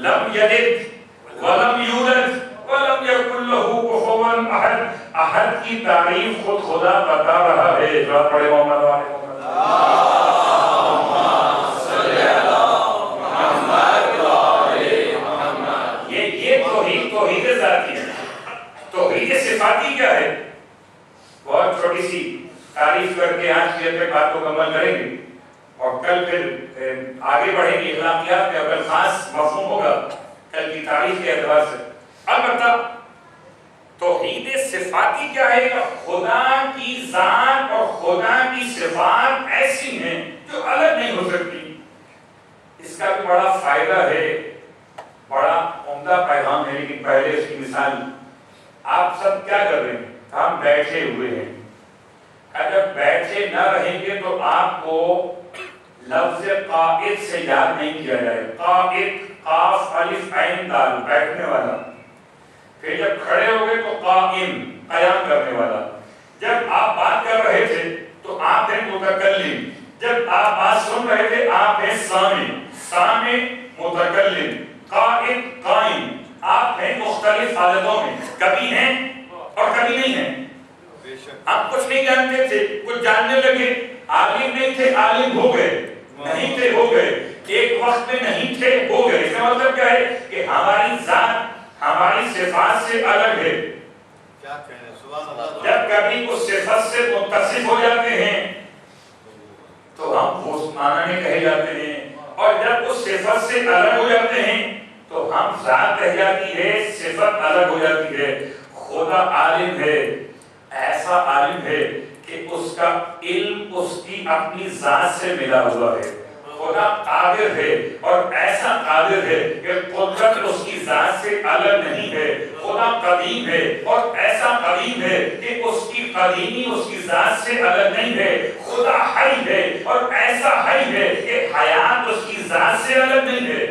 لم یلد ولم یولد ولم یکن له کفوا احد۔ احد کی تعریف خود خدا بتا رہا ہے۔ جو پڑھے محمد والے توحید ذاتی ہے۔ توحید صفاتی کیا ہے؟ بہت چھوٹی سی تعریف کر کے آج کی اپنے بات کو مکمل کریں گے، اور کل پھر آگے بڑھیں گے۔ اخلاقیات میں اگر خاص مفہوم ہوگا کل کی تاریخ کے اعتبار سے۔ البتہ توحید صفاتی کیا ہے؟ خدا کی ذات اور خدا کی صفات ایسی ہیں جو الگ نہیں ہو سکتی۔ اس کا بھی بڑا فائدہ ہے، بڑا عمدہ پیغام ہے، لیکن پہلے اس کی مثال۔ آپ سب کیا کر رہے ہیں؟ ہم بیٹھے ہوئے ہیں۔ اگر بیٹھے نہ رہیں گے تو آپ کو لفظ قائد سے یاد نہیں کیا جائے۔ قائد، قاف الف عین دال، بیٹھنے والا۔ پھر جب کھڑے ہو گئے تو قائم، قیام کرنے والا۔ جب آپ بات کر رہے تھے تو آپ ہیں متکلم، جب آپ بات سن رہے تھے آپ ہیں سامع، سامع متکلم، قائد قائم۔ آپ ہیں مختلف حالتوں میں، کبھی ہیں اور کبھی نہیں ہیں۔ آپ کچھ نہیں جانتے تھے، کچھ جاننے لگے، عالم نہیں تھے، عالم ہو گئے، نہیں تھے ہو گئے، ایک وقت میں نہیں تھے ہو گئے۔ اس کا مطلب کیا ہے کہ ہماری ذات ہماری صفات سے الگ ہے۔ جب کبھی اس صفت سے متصف ہو جاتے ہیں تو ہم اس معنی میں کہے جاتے ہیں، اور جب اس صفت سے الگ ہو جاتے ہیں تو ہم ذات کہہ جاتی ہے، صفت الگ ہو جاتی ہے۔ خدا عالم ہے، ایسا عالم ہے کہ اس کا علم اس کی اپنی ذات سے ملا ہوا ہے۔ خدا قادر ہے، اور ایسا قادر ہے کہ قدرت اس کی ذات سے الگ نہیں ہے۔ خدا قدیم ہے، اور ایسا قدیم ہے کہ اس کی قدیمی اس کی ذات سے الگ نہیں ہے۔ خدا حی ہے، اور ایسا حی ہے کہ حیات اس کی ذات سے الگ نہیں ہے۔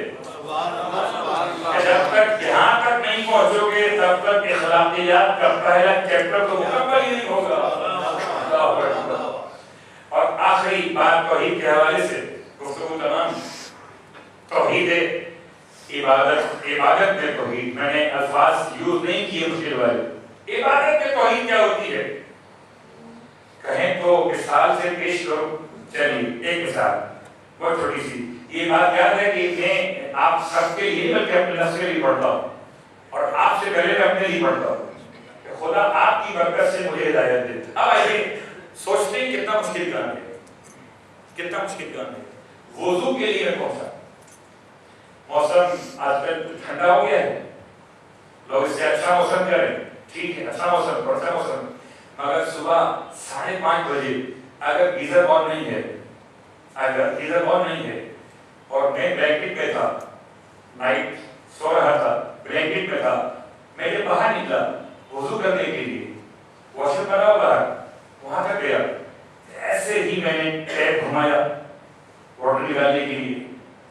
جب تک یہاں تک نہیں پہنچو گے تب تک اخلاقیات کا پہلا چیپٹر تو مکمل ہی نہیں ہوگا۔ اور آخری بات توحید کے حوالے سے گفتگو تمام۔ توحید عبادت، عبادت میں توحید، میں نے الفاظ یوز نہیں کیے مشکل والے۔ عبادت میں توحید کیا ہوتی ہے؟ کہیں تو مثال سے پیش کرو. چلیے ایک مثال بہت چھوٹی سی. یہ بات یاد ہے کہ میں آپ سب کے لیے بلکہ اپنے نفس کے لیے پڑھتا ہوں اور آپ سے پہلے میں اپنے لیے پڑھتا ہوں کہ خدا آپ کی برکت سے مجھے ہدایت دے. اب آئیے سوچتے ہیں کتنا مشکل کام ہے, کتنا مشکل کام ہے. وضو کے لیے میں پہنچا, موسم آج کل ٹھنڈا ہو گیا ہے, لوگ اس سے اچھا موسم کریں, ٹھیک ہے اچھا موسم, بڑھتا موسم, مگر صبح 5:30 بجے اگر گیزر آن نہیں ہے, اگر گیزر آن نہیں ہے اور میں بلینکٹ میں تھا, نائٹ سو رہا تھا, بلینکٹ میں تھا, میں جب باہر نکلا وضو کرنے کے لیے, واش روم بنا ہوا باہر, وہاں تک گیا, ایسے ہی میں نے ٹیپ گھمایا واٹر نکالنے کے لیے,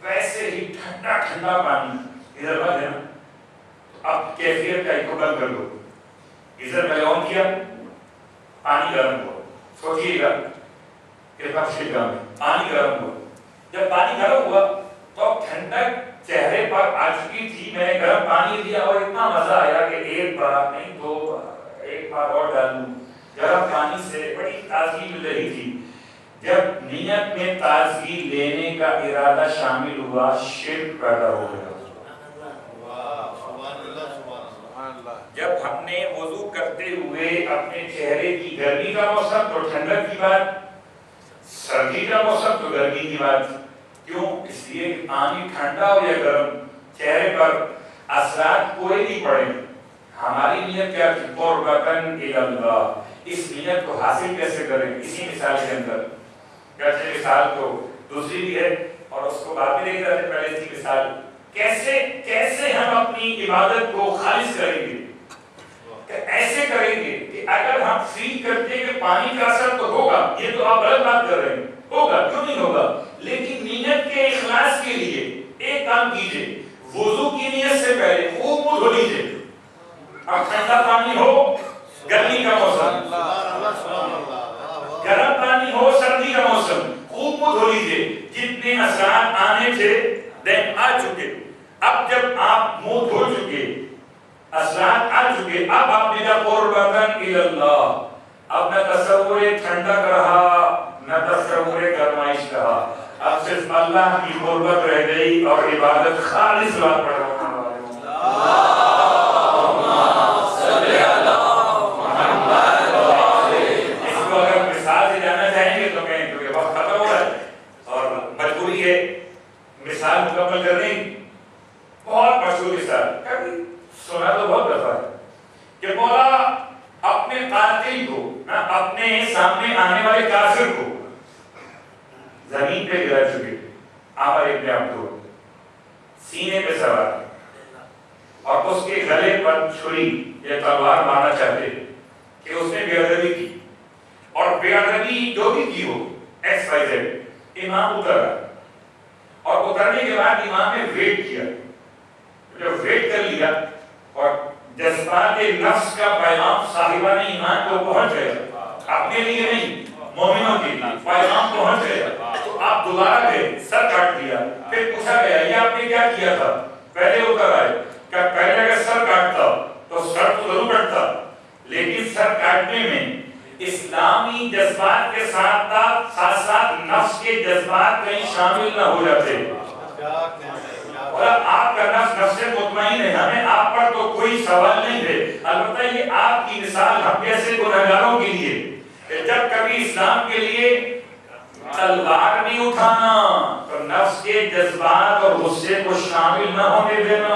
ویسے ہی ٹھنڈا ٹھنڈا پانی ادھر بند ہے نا. اب کیفیت کا ایک بند کر دو, گیزر میں آن کیا, پانی گرم ہوا, سوچیے گا کتنا مشکل کام ہے. پانی گرم ہوا, جب پانی گرم ہوا تو ٹھنڈک چہرے پر آ چکی تھی, میں نے گرم پانی دیا اور اتنا مزہ آیا کہ ایک بار نہیں دو بار, ایک بار اور ڈالوں. گرم پانی سے بڑی تازگی مل رہی تھی. جب نیت میں تازگی لینے کا ارادہ شامل ہوا, شرک پیدا ہو گیا. جب ہم نے وضو کرتے ہوئے اپنے چہرے کی گرمی کا موسم تو ٹھنڈک کی بات, سردی کا موسم تو گرمی کی بات. کیوں؟ اس لیے کہ پانی ٹھنڈا ہو یا گرم, چہرے پر اثرات کوئی نہیں پڑے. ہماری نیت کیا تھی؟ قربتاً الی اللہ. اس نیت کو حاصل کیسے کریں؟ اسی مثال کے اندر, کیسے مثال تو دوسری بھی ہے اور اس کو بعد میں دیکھ رہے تھے, پہلے اسی مثال کیسے ہم اپنی عبادت کو خالص کریں گے. ایسے کریں گے کہ اگر ہم فیل کرتے ہیں کہ پانی کا اثر تو ہوگا, یہ تو آپ غلط بات کر رہے ہیں, ہوگا کیوں نہیں ہوگا, لیکن نیت کے اخلاص کے لیے ایک کام کیجئے, وضو کی نیت سے پہلے خوب منہ دھو لیجئے. اب ٹھنڈا پانی ہو, گرمی کا موسم, گرم پانی ہو, سردی کا موسم, خوب منہ دھو لیجئے. جتنے اثرات آنے تھے دن آ چکے. اب جب آپ منہ دھو چکے, اثرات آ چکے, اب آپ نے کہا قربتاً الی اللہ. اب نہ تصور ٹھنڈک رہا نہ تصور گرمائش رہا, اب صرف اللہ کی قربت رہ گئی اور عبادت خالص بات پڑھ رہا ہوں. اس کو اگر مثال سے جانا چاہیں گے تو کہیں کیونکہ وقت ختم ہو رہا ہے اور مجبوری ہے مثال مکمل کرنے کی. بہت مشہور مثال, کبھی سنا تو بہت دفعہ ہے کہ مولا اپنے قاتل کو, اپنے سامنے آنے والے کافر کو زمین پہ گرا چکے, عامر ابن عبدو سینے پہ سوار اور اس کے گلے پر چھری یا تلوار مارنا چاہتے کہ اس نے بے ادبی کی, اور بے ادبی جو بھی کی ہو ایکس وائی زیڈ. امام اترا اور اترنے کے بعد امام نے ویٹ کیا, جب ویٹ کر لیا اور جذبات نفس کا پیغام صاحبان ایمان کو پہنچ گیا, اپنے لیے نہیں مومنوں کے لیے پیغام پہنچ گیا, تو آپ دوبارہ گئے, سر کاٹ دیا. پھر پوچھا گیا یہ آپ نے کیا کیا تھا؟ پہلے اتر آئے, کہ پہلے اگر سر کاٹتا تو سر تو ضرور کٹتا, لیکن سر کاٹنے میں اسلامی جذبات کے ساتھ ساتھ نفس کے جذبات کہیں شامل نہ ہو جاتے. اور آپ کا نفس مطمئن ہے, ہمیں آپ پر تو کوئی سوال نہیں ہے. البتہ یہ آپ کی مثال ہم جیسے گنہگاروں کے لیے کہ جب کبھی اسلام کے لیے تلوار نہیں اٹھانا تو نفس کے جذبات اور غصے کو شامل نہ ہونے دینا.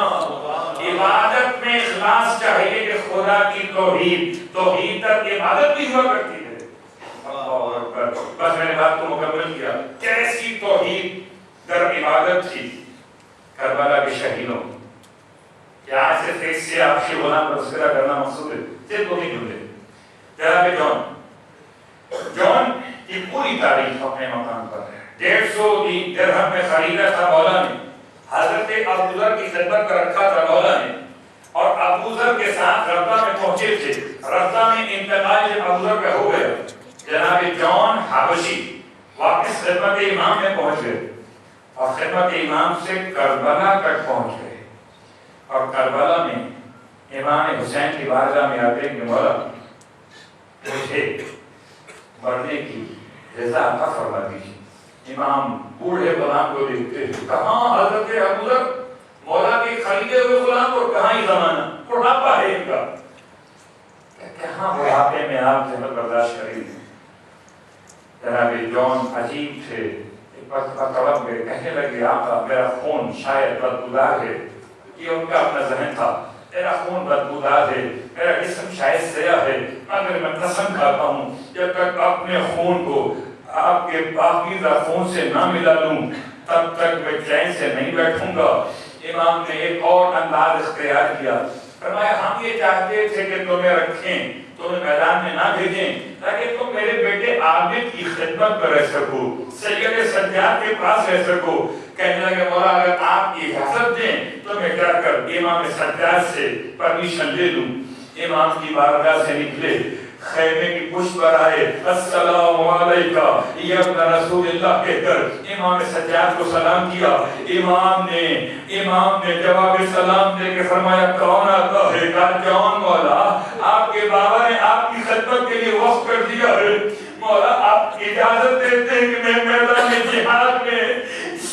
عبادت میں اخلاص چاہیے کہ خدا کی توحید تک عبادت بھی ہوا کرتی ہے. بس میں نے بات کو مکمل کیا. کیسی توحید در عبادت تھی کربلا کے شہیدوں. کیا آج صرف ایک سے آپ کے غلام پر تذکرہ کرنا مقصود ہے؟ صرف دو ہی جملے. جناب جان کی پوری تاریخ اپنے مقام پر ہے. 150 درہم میں خریدا تھا مولا نے, حضرت ابوذر کی خدمت پر رکھا تھا مولا نے, اور ابوذر کے ساتھ ربضہ میں پہنچے تھے. ربضہ میں انتقال جب ابوذر کا ہو گیا, جناب جان حبشی واپس خدمت امام میں پہنچ گئے اور خدمت امام سے کربلا تک پہنچ گئے. اور کربلا میں امام حسین کی بارگاہ میں آتے کہ مولا بڑھنے کی رضا عطا فرما دیجیے۔ امام بوڑھے غلام کو دیکھتے ہیں، کہاں حضرت ابوذر مولا کے خریدے ہوئے غلام اور کہاں ہی زمانہ، بڑھاپا ہے ان کا، کہاں بڑھاپے میں آپ زحمت برداشت کریں گے۔ جناب جون عجیب تھے، ایک مرتبہ تڑپ گئے، کہنے لگے آقا میرا خون شاید بدبودار ہے، یہ ان کا اپنا ذہن تھا، میرا خون بدبودار ہے، میرا جسم شاید سیاہ ہے، مگر میں قسم کھاتا ہوں جب تک اپنے خون کو آپ کے پاکیزہ خون سے نہ ملا لوں تب تک میں چین سے نہیں بیٹھوں گا۔ امام نے ایک اور انداز اختیار کیا، فرمایا ہم یہ چاہتے تھے کہ تمہیں رکھیں، تمہیں میدان میں نہ بھیجیں تاکہ تم میرے بیٹے عابد کی خدمت میں رہ سکو، سید سجاد کے پاس رہ سکو۔ کہنے لگے مولا اگر آپ اجازت دیں تو میں جا کر امام سجاد سے پرمیشن لے لوں۔ امام کی بارگاہ سے نکلے، خیمے کی پشت پر آئے، السلام علیکہ یا ابن رسول اللہ کہہ کر امام سجاد کو سلام کیا۔ امام نے جواب سلام دے کے فرمایا کون آتا ہے؟ کہا جون مولا، آپ کے بابا نے آپ کی خدمت کے لیے وقف کر دیا ہے، مولا آپ اجازت دیتے ہیں کہ میں میدان جہاد میں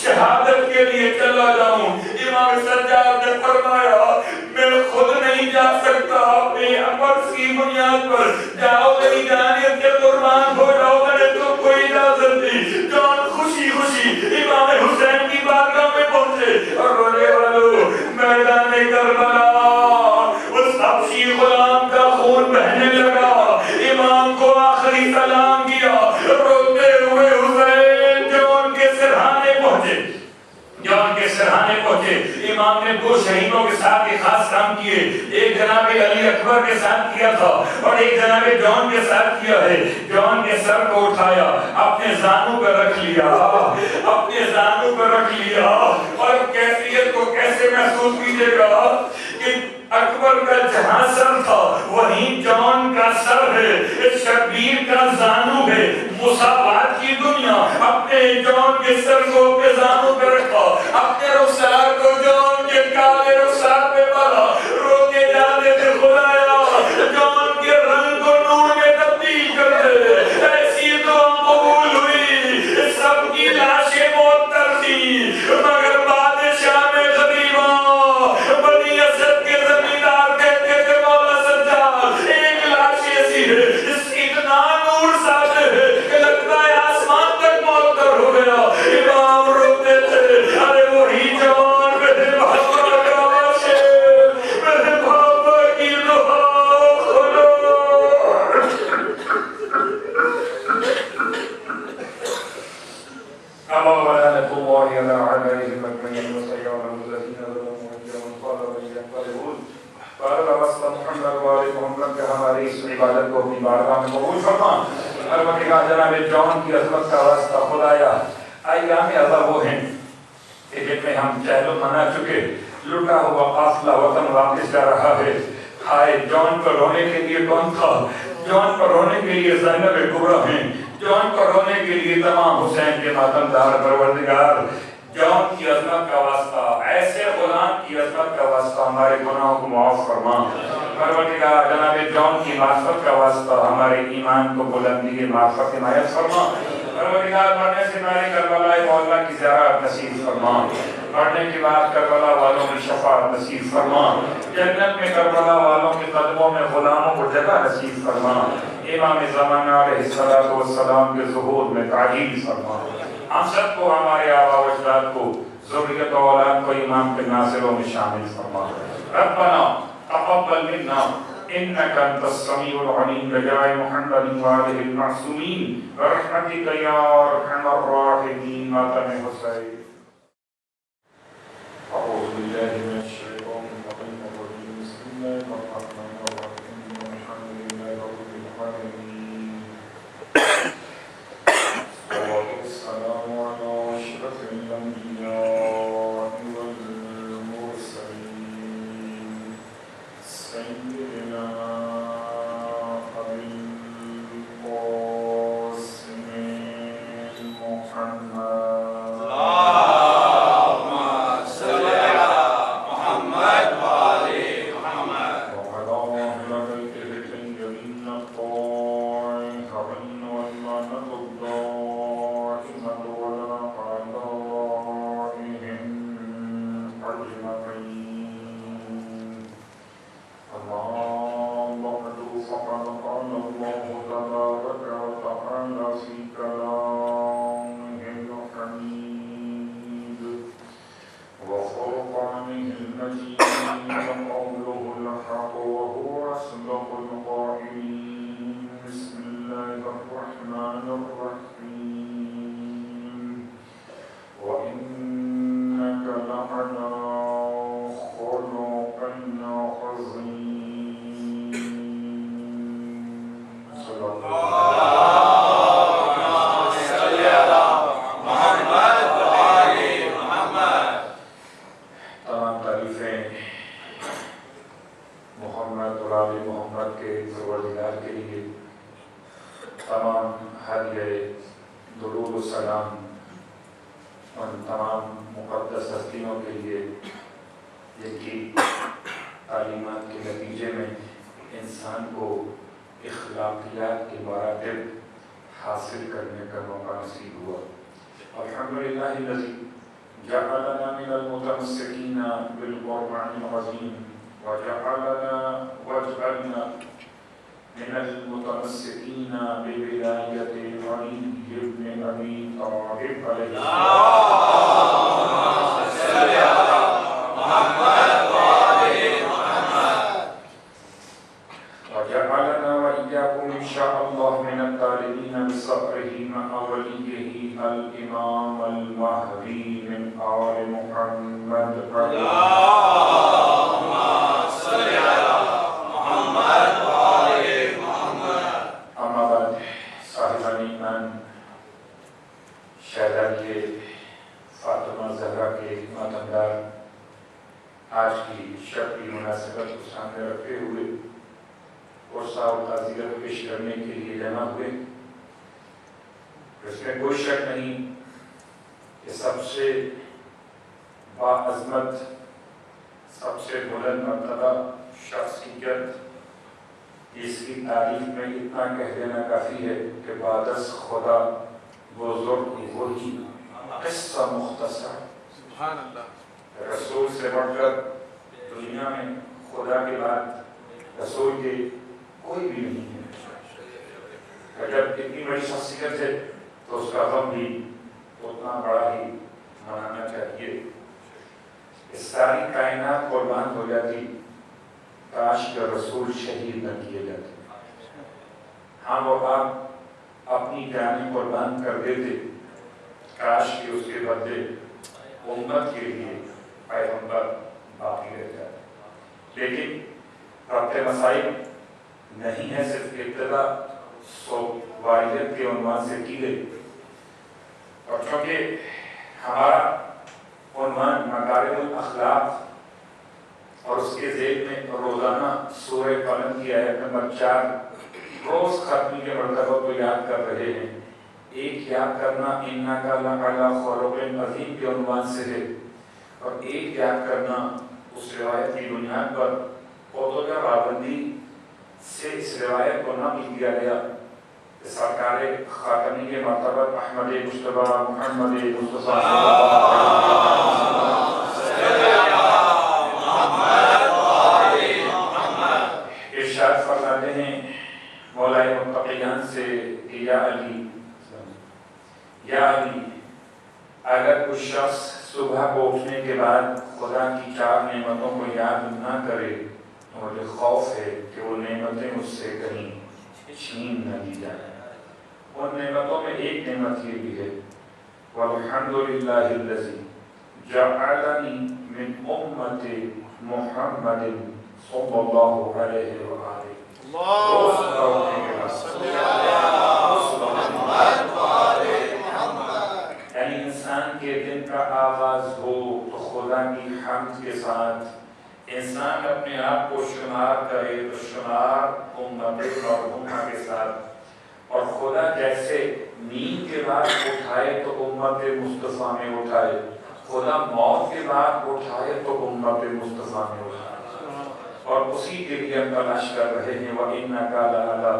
شہادت کے لیے چلا جاؤں۔ امام سجاد نے فرمایا میں خود نہیں جا سکتا، اپنے امر کی بنیاد پر جاؤ، میری جانب سے قربان ہو جاؤ، میں نے تم کو اجازت دی۔ جان خوشی خوشی امام حسین کی بارگاہ میں پہنچے اور رونے والوں میدان کربلا اس حبشی غلام کا خون بہنے لگا۔ امام کو آخری سلام کیا، روتے ہوئے حسین جون کے سرحانے پہنچے۔ امام نے دو شہیدوں کے ساتھ ایک خاص کام کیے، ایک جناب علی اکبر کے ساتھ کیا تھا اور ایک جناب جون کے ساتھ کیا ہے۔ جون کے سر کو اٹھایا، اپنے زانوں پر رکھ لیا اور کیفیت کو کیسے محسوس کیجیے گا کہ اکبر کا جہاں سر تھا وہیں جون کا سر ہے، شبیر کا زانو ہے، مساوات کی دنیا۔ اپنے جون کے سر کو اپنے زانو پہ رکھا، اپنے رخسار کو جون کے کالے رخسار پہ بالا، رو کے جاتے تھے خدایا جون کے رنگ کو نور میں تبدیل کر دے۔ ایسی دعا قبول ہوئی، سب کی لاشیں معطر تھی مگر بادشاہ میں غریباں بنی اسد کے زمیندار کہتے تھے مولا سجاد ایک لاش ایسی ہے جس کی اتنا نور ساتھ ہے کہ لگتا ہے آسمان تک معطر ہو گیا۔ امام روتے تھے، ارے وہی جوان میرے بابا کا عاشق، میرے بابا کی دعا خدا۔ أما ولعنة الله على أعدائهم أجمعين وسيعلم الذين ظلموا أيهم القلب ينقلبون۔ قال وصل محمد وآل محمد کہ ہماری اس عبادت کو اپنی بارگاہ میں قبول فرما۔ پروردگار جناب جون کی عظمت کا واسطہ خدایا ایام اللہ وہ ہیں کہ جن میں ہم چہل و منا چکے، لٹا ہوا قافلہ وطن واپس جا رہا ہے۔ ہائے جون پر رونے کے لیے کون تھا؟ جون پر رونے کے لیے زینب کبریٰ ہیں، جون پر رونے کے لیے تمام حسین کے ماتمدار۔ پروردگار جون کی عظمت کا واسطہ، ایسے غلام کی عظمت کا واسطہ ہمارے گناہوں کو معاف فرما۔ پروردگار جناب جون کی معرفت کا واسطہ ہمارے ایمان کو بلندی معرفت عنایت فرما۔ پروردگار مرنے سے پہلے کربلا مولا کی زیارت نصیب فرما، مرنے کے بعد کربلا والوں کی شفاعت نصیب فرما، جنت میں کربلا والوں کے قدموں میں غلاموں کو جگہ نصیب فرما، امام زمانہ علیہ السلام کے ظہور میں تعجیل فرما۔ ہم سب کو، ہمارے آباء و اجداد کو، ذریت و اولاد کو امام کے ناصروں میں شامل فرما۔ ربنا تقبل منا انك انت السميع العليم بجاه محمد وآله المعصومين برحمتك يا ارحم الراحمين ماتم حسين۔ اعوذ بالله من الشيطان الرجيم، بسم الله الرحمن الرحيم، الحمد لله رب العالمين، والصلاة والسلام على أشرف الأنبياء والمرسلين سيدنا أبي القاسم محمد اللهم صل على محمد وآل محمد وعلى أهل بيته الطيبين الطاهرين وأصدق القائلين بسم الله الرحمن الرحيم وإنك لعلى خلق عظيم صلى الله تمام ہدیہ درود و سلام ان تمام مقدس ہستیوں کے لیے جن کی تعلیمات کے نتیجے میں انسان کو اخلاقیات کے مراتب حاصل کرنے کا موقع نصیب ہوا. الحمدللہ الذی جعلنا من المتمسکین بالقرآن العظیم واجعلنا من المتمسكين بولاية علي بن أبي طالب عليه وجعلنا وإياكم إن شاء الله من الطالبين بصبره مع وليه الإمام المهدي من آل محمد فاطمہ زہرا کے ماتمدار آج کی شب کی مناسبت کو سامنے رکھتے ہوئے اور صاحب تعزیت پیش کرنے کے لیے جمع ہوئے. اس میں کوئی شک نہیں کہ سب سے باعظمت سب سے بلند مرتبہ شخصیت اس کی تعریف میں اتنا کہہ دینا کافی ہے کہ بعد از خدا بزرگ وہی قصہ مختصر سبحان اللہ. رسول سے بڑھ کر دنیا میں خدا کے بعد رسول کے کوئی بھی نہیں ہے. جب اتنی بڑی شخصیت ہے تو اس کا غم بھی اتنا بڑا ہی منانا چاہیے. اس ساری کائنات قربان ہو جاتی کاش کہ رسول شہید نہ کیے جاتے. ہاں وہ آپ اپنی جانیں قربان کر دیتے کاش کہ اس کے بدلے امت کے لیے پیغمبر باقی رہ جاتے. لیکن ربط مسائل نہیں ہے صرف ابتدا واردیت کے عنوان سے کی گئی اور چونکہ ہمارا عنوان مکارم الاخلاق اور اس کے ذیل میں روزانہ سورہ قلم کی آیت نمبر 4 روز ختمی کے مرتبہ کو یاد کر رہے ہیں. ایک یاد کرنا انک لعلی خلق عظیم کے عنوان سے ہے اور ایک یاد کرنا اس روایت کی بنیاد پر قطب راوندی سے اس روایت کو نقل کیا گیا کہ سرکار خاتمی کے مرتبہ احمد مصطفیٰ محمد مصطفیٰ ارشاد فرماتے ہیں مولائے متقیان سے کہ یا علی اگر کچھ شخص صبح کو اٹھنے کے بعد خدا کی 4 نعمتوں کو یاد نہ کرے تو مجھے خوف ہے کہ وہ نعمتیں مجھ سے کہیں چھین نہ لی جائیں. ان نعمتوں میں ایک نعمت یہ بھی ہے والحمدللہ الذی جعلنی من امت محمد صلی اللہ علیہ وآلہ. یعنی انسان کے دن کا آغاز ہو تو خدا کی حمد کے ساتھ انسان اپنے آپ کو شمار کرے تو شمار امت مرحومہ کے ساتھ اور خدا جیسے نیند کے بعد اٹھائے تو امت مصطفیٰ میں اٹھائے, خدا موت کے بعد اٹھائے تو امت مصطفیٰ میں اٹھائے اور اسی کے لیے ہم تلاش کر رہے ہیں وَإِنَّكَ لَعَلَىٰ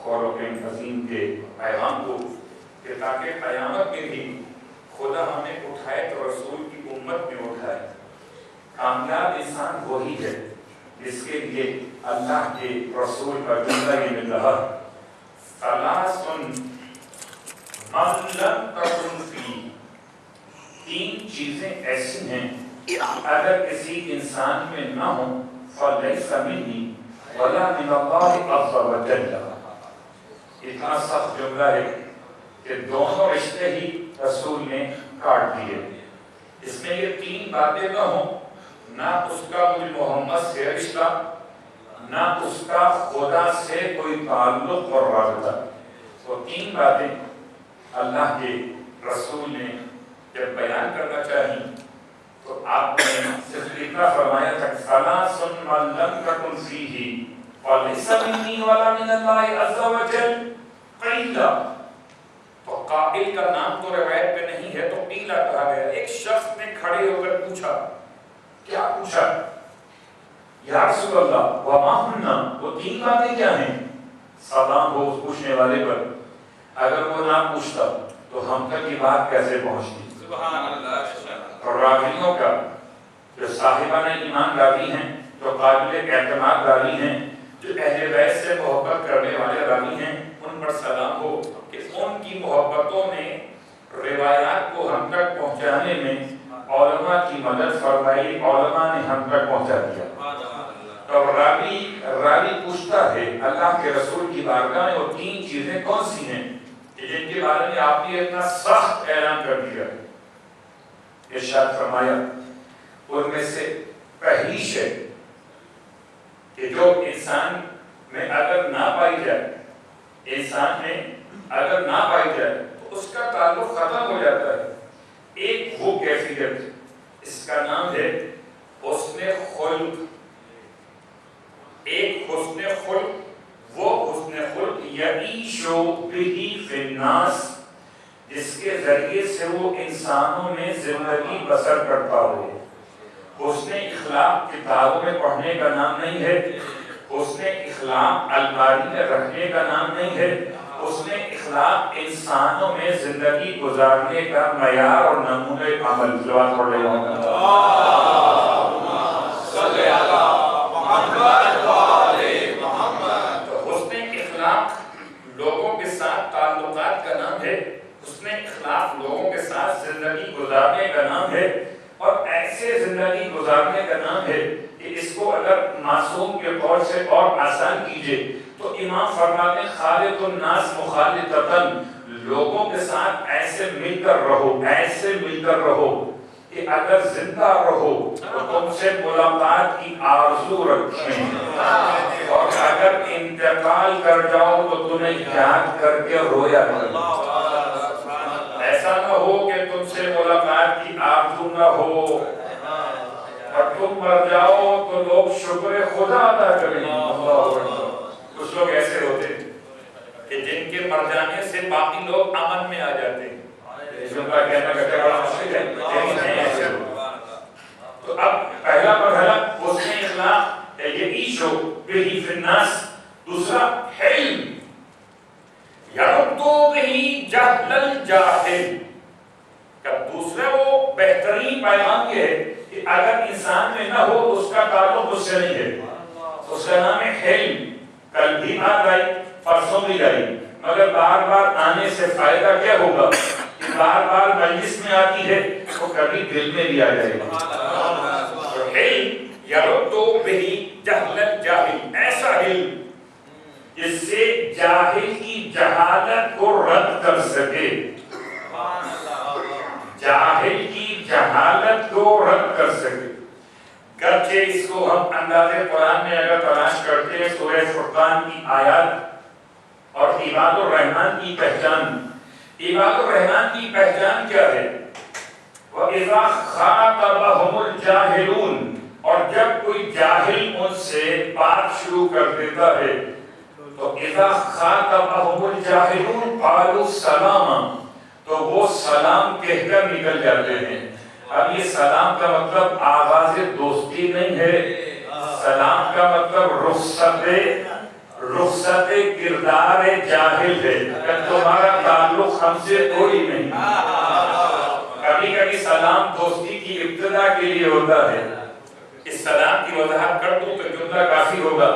خُلُقٍ عَظِيمٍ کے پیغام کو کہ تاکہ قیامت میں بھی خدا ہمیں اٹھائے تو رسول کی امت میں اٹھائے. کامیاب انسان وہی ہے جس کے لیے اللہ کے رسول کا جملہ یہ مل رہا ثلاث من لم تكن فی. 3 چیزیں ایسی ہیں اگر کسی انسان میں نہ ہوں فلیس منی ولا من اللہ عز وجل. اتنا سخت جملہ ہے کہ دونوں رشتے ہی رسول نے کاٹ دیے. اس میں یہ تین باتیں نہ ہوں، نہ اس کا مجھ محمد سے رشتہ، نہ اس کا خدا سے کوئی تعلق اور رابطہ. وہ تین باتیں اللہ کے رسول نے جب بیان کرنا چاہیے تو آپ نے صرف اتنا فرمایا تھا ثلاث من لم تكن فيه وليس مني ولا من الله عز وجل قيل. تو قائل کا نام تو روایت پہ نہیں ہے تو قیلا کہا گیا. ایک شخص نے کھڑے ہو کر پوچھا. کیا پوچھا؟ یا رسول اللہ وما ہن، وہ تین باتیں کیا ہیں؟ سلام ہو اس پوچھنے والے پر. اگر وہ نہ پوچھتا تو ہم تک کی بات کیسے پہنچتی؟ سبحان اللہ. اور راویوں کا جو صاحبان ایمان راوی ہیں، جو قابل اعتماد راوی ہیں، جو اہل بیت سے محبت کرنے والے راوی ہیں، ان پر سلام ہو کہ ان کی محبتوں نے روایات کو ہم تک پہنچانے میں علماء کی مدد فرمائی، علماء نے ہم تک پہنچا دیا. تو راوی پوچھتا ہے اللہ کے رسول کی بارگاہ میں وہ تین چیزیں کون سی ہیں کہ جن کے بارے میں آپ نے اتنا سخت اعلان کر دیا. ارشاد فرمایا ان میں سے پہلی شے کہ جو انسان میں اگر نہ پائی جائے، انسان میں اگر نہ پائی جائے تو اس کا تعلق ختم ہو جاتا ہے. ایک وہ کیفیت، اس کا نام ہے حسن خلق. ایک حسن خلق، وہ حسن خلق یعیش بہ فی الناس، جس کے ذریعے سے وہ انسانوں میں زندگی بسر کرتا ہو. حسن اخلاق کتابوں میں پڑھنے کا نام نہیں ہے، حسن اخلاق الماری میں رکھنے کا نام نہیں ہے. حسن اخلاق انسانوں میں زندگی گزارنے کا معیار اور نمونہ عمل. جواب پڑھ لے گا. صلی اللہ محمد وآلہ محمد. تو حسن اخلاق لوگوں کے ساتھ تعلقات کا نام ہے، حسن اخلاق لوگوں کے ساتھ زندگی گزارنے کا نام ہے، اور ایسے زندگی گزارنے کا نام ہے کہ اس کو اگر معصوم کے طور سے اور آسان کیجئے تو امام فرماتے ہیں خالق الناس مخالطتاً، لوگوں کے ساتھ ایسے مل کر رہو، ایسے مل کر رہو کہ اگر زندہ رہو تو تم سے ملاقات کی آرزو رکھیں، اور اگر انتقال کر جاؤ تو تمہیں یاد کر کے رویا کریں. ایسا نہ ہو کہ تم سے ملاقات کی آرزو نہ ہو اور تم مر جاؤ تو لوگ شکر خدا ادا کریں. کچھ لوگ ایسے ہوتے ہیں کہ جن کے مر جانے سے باقی لوگ امن میں آ جاتے ہیں. جن کا کہنا کرتے بڑا مشکل ہے لیکن نہیں ایسے ہو. تو اب پہلا مرحلہ حسن اخلاق یعیش بہ فی الناس. دوسرا حلم یردو بہ جہل الجاہل. دوسرا وہ بہترین پیغام یہ ہے کہ اگر انسان میں نہ ہو تو اس کا تعلق اس سے نہیں ہے. اس کا نام ہے حلم. کل بھی بات آئی، پرسوں بھی آئی، مگر بار بار آنے سے فائدہ کیا ہوگا کہ بار بار مجلس میں آتی ہے تو کبھی دل میں بھی آ جائے گا. حلم یردو بہ جہل الجاہل، ایسا علم جس سے جاہل کی جہالت کو رد کر سکے، جاہل کی جہالت کو رد کر سکے. گرچہ اس کو ہم انداز قرآن میں اگر تلاش کرتے ہیں سورہ فرقان کی آیات اور عباد الرحمن کی پہچان. عباد الرحمن کی پہچان کیا ہے؟ وَإِذَا خَاطَبَهُمُ الْجَاهِلُونَ، اور جب کوئی جاہل ان سے بات شروع کر دیتا ہے تو اذا خاطبهم الجاہلون قالوا سلاما، تو وہ سلام کہہ کر نکل جاتے ہیں. اب یہ سلام کا مطلب آواز دوستی نہیں ہے، سلام کا مطلب رخصت کردار جاہل ہے کہ تمہارا تعلق ہم سے کوئی نہیں. کبھی کبھی سلام دوستی کی ابتدا کے لیے ہوتا ہے. اس سلام کی وضاحت کر دوں تو جملہ کافی ہوگا،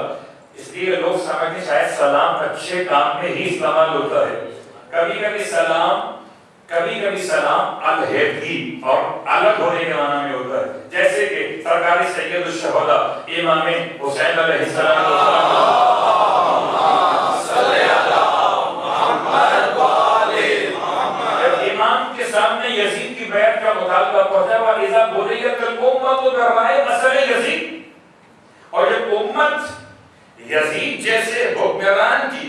اس لیے لوگ سمجھتے شاید سلام اچھے کام میں ہی استعمال ہوتا ہے. کبھی کبھی سلام کبھی کبھی سلام علیحدگی اور الگ ہونے کے معنی میں ہوتا ہے، جیسے کہ سرکاری سید الشہداء امام حسین علیہ السلام سامنے یزید کی بیعت کا مطالبہ پہنچا ہوا اذا بولیت الامت برائے اثر یزید، اور جب امت یزید جیسے حکمران کی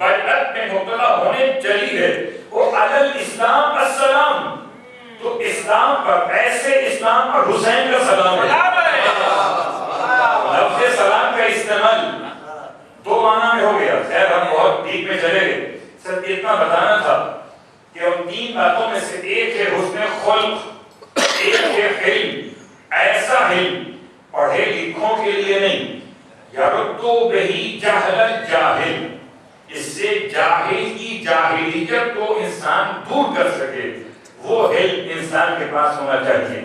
بیعت میں مبتلا ہونے چلی ہے، وہ علی الاسلام السلام، تو اسلام پر، ایسے اسلام پر حسین کا سلام ہے۔ لفظ سلام کا استعمال دو معنی میں ہو گیا، خیر ہم بہت ڈیپ میں چلے گئے، صرف اتنا بتانا تھا کہ ان تین باتوں میں سے ایک ہے حسن خلق، ایک ہے علم، ایسا علم پڑھے لکھوں کے لیے نہیں، یردو بہی جہل الجاہل، اس سے جاہل کی جاہلیت کو انسان دور کر سکے، وہ علم انسان کے پاس ہونا چاہیے۔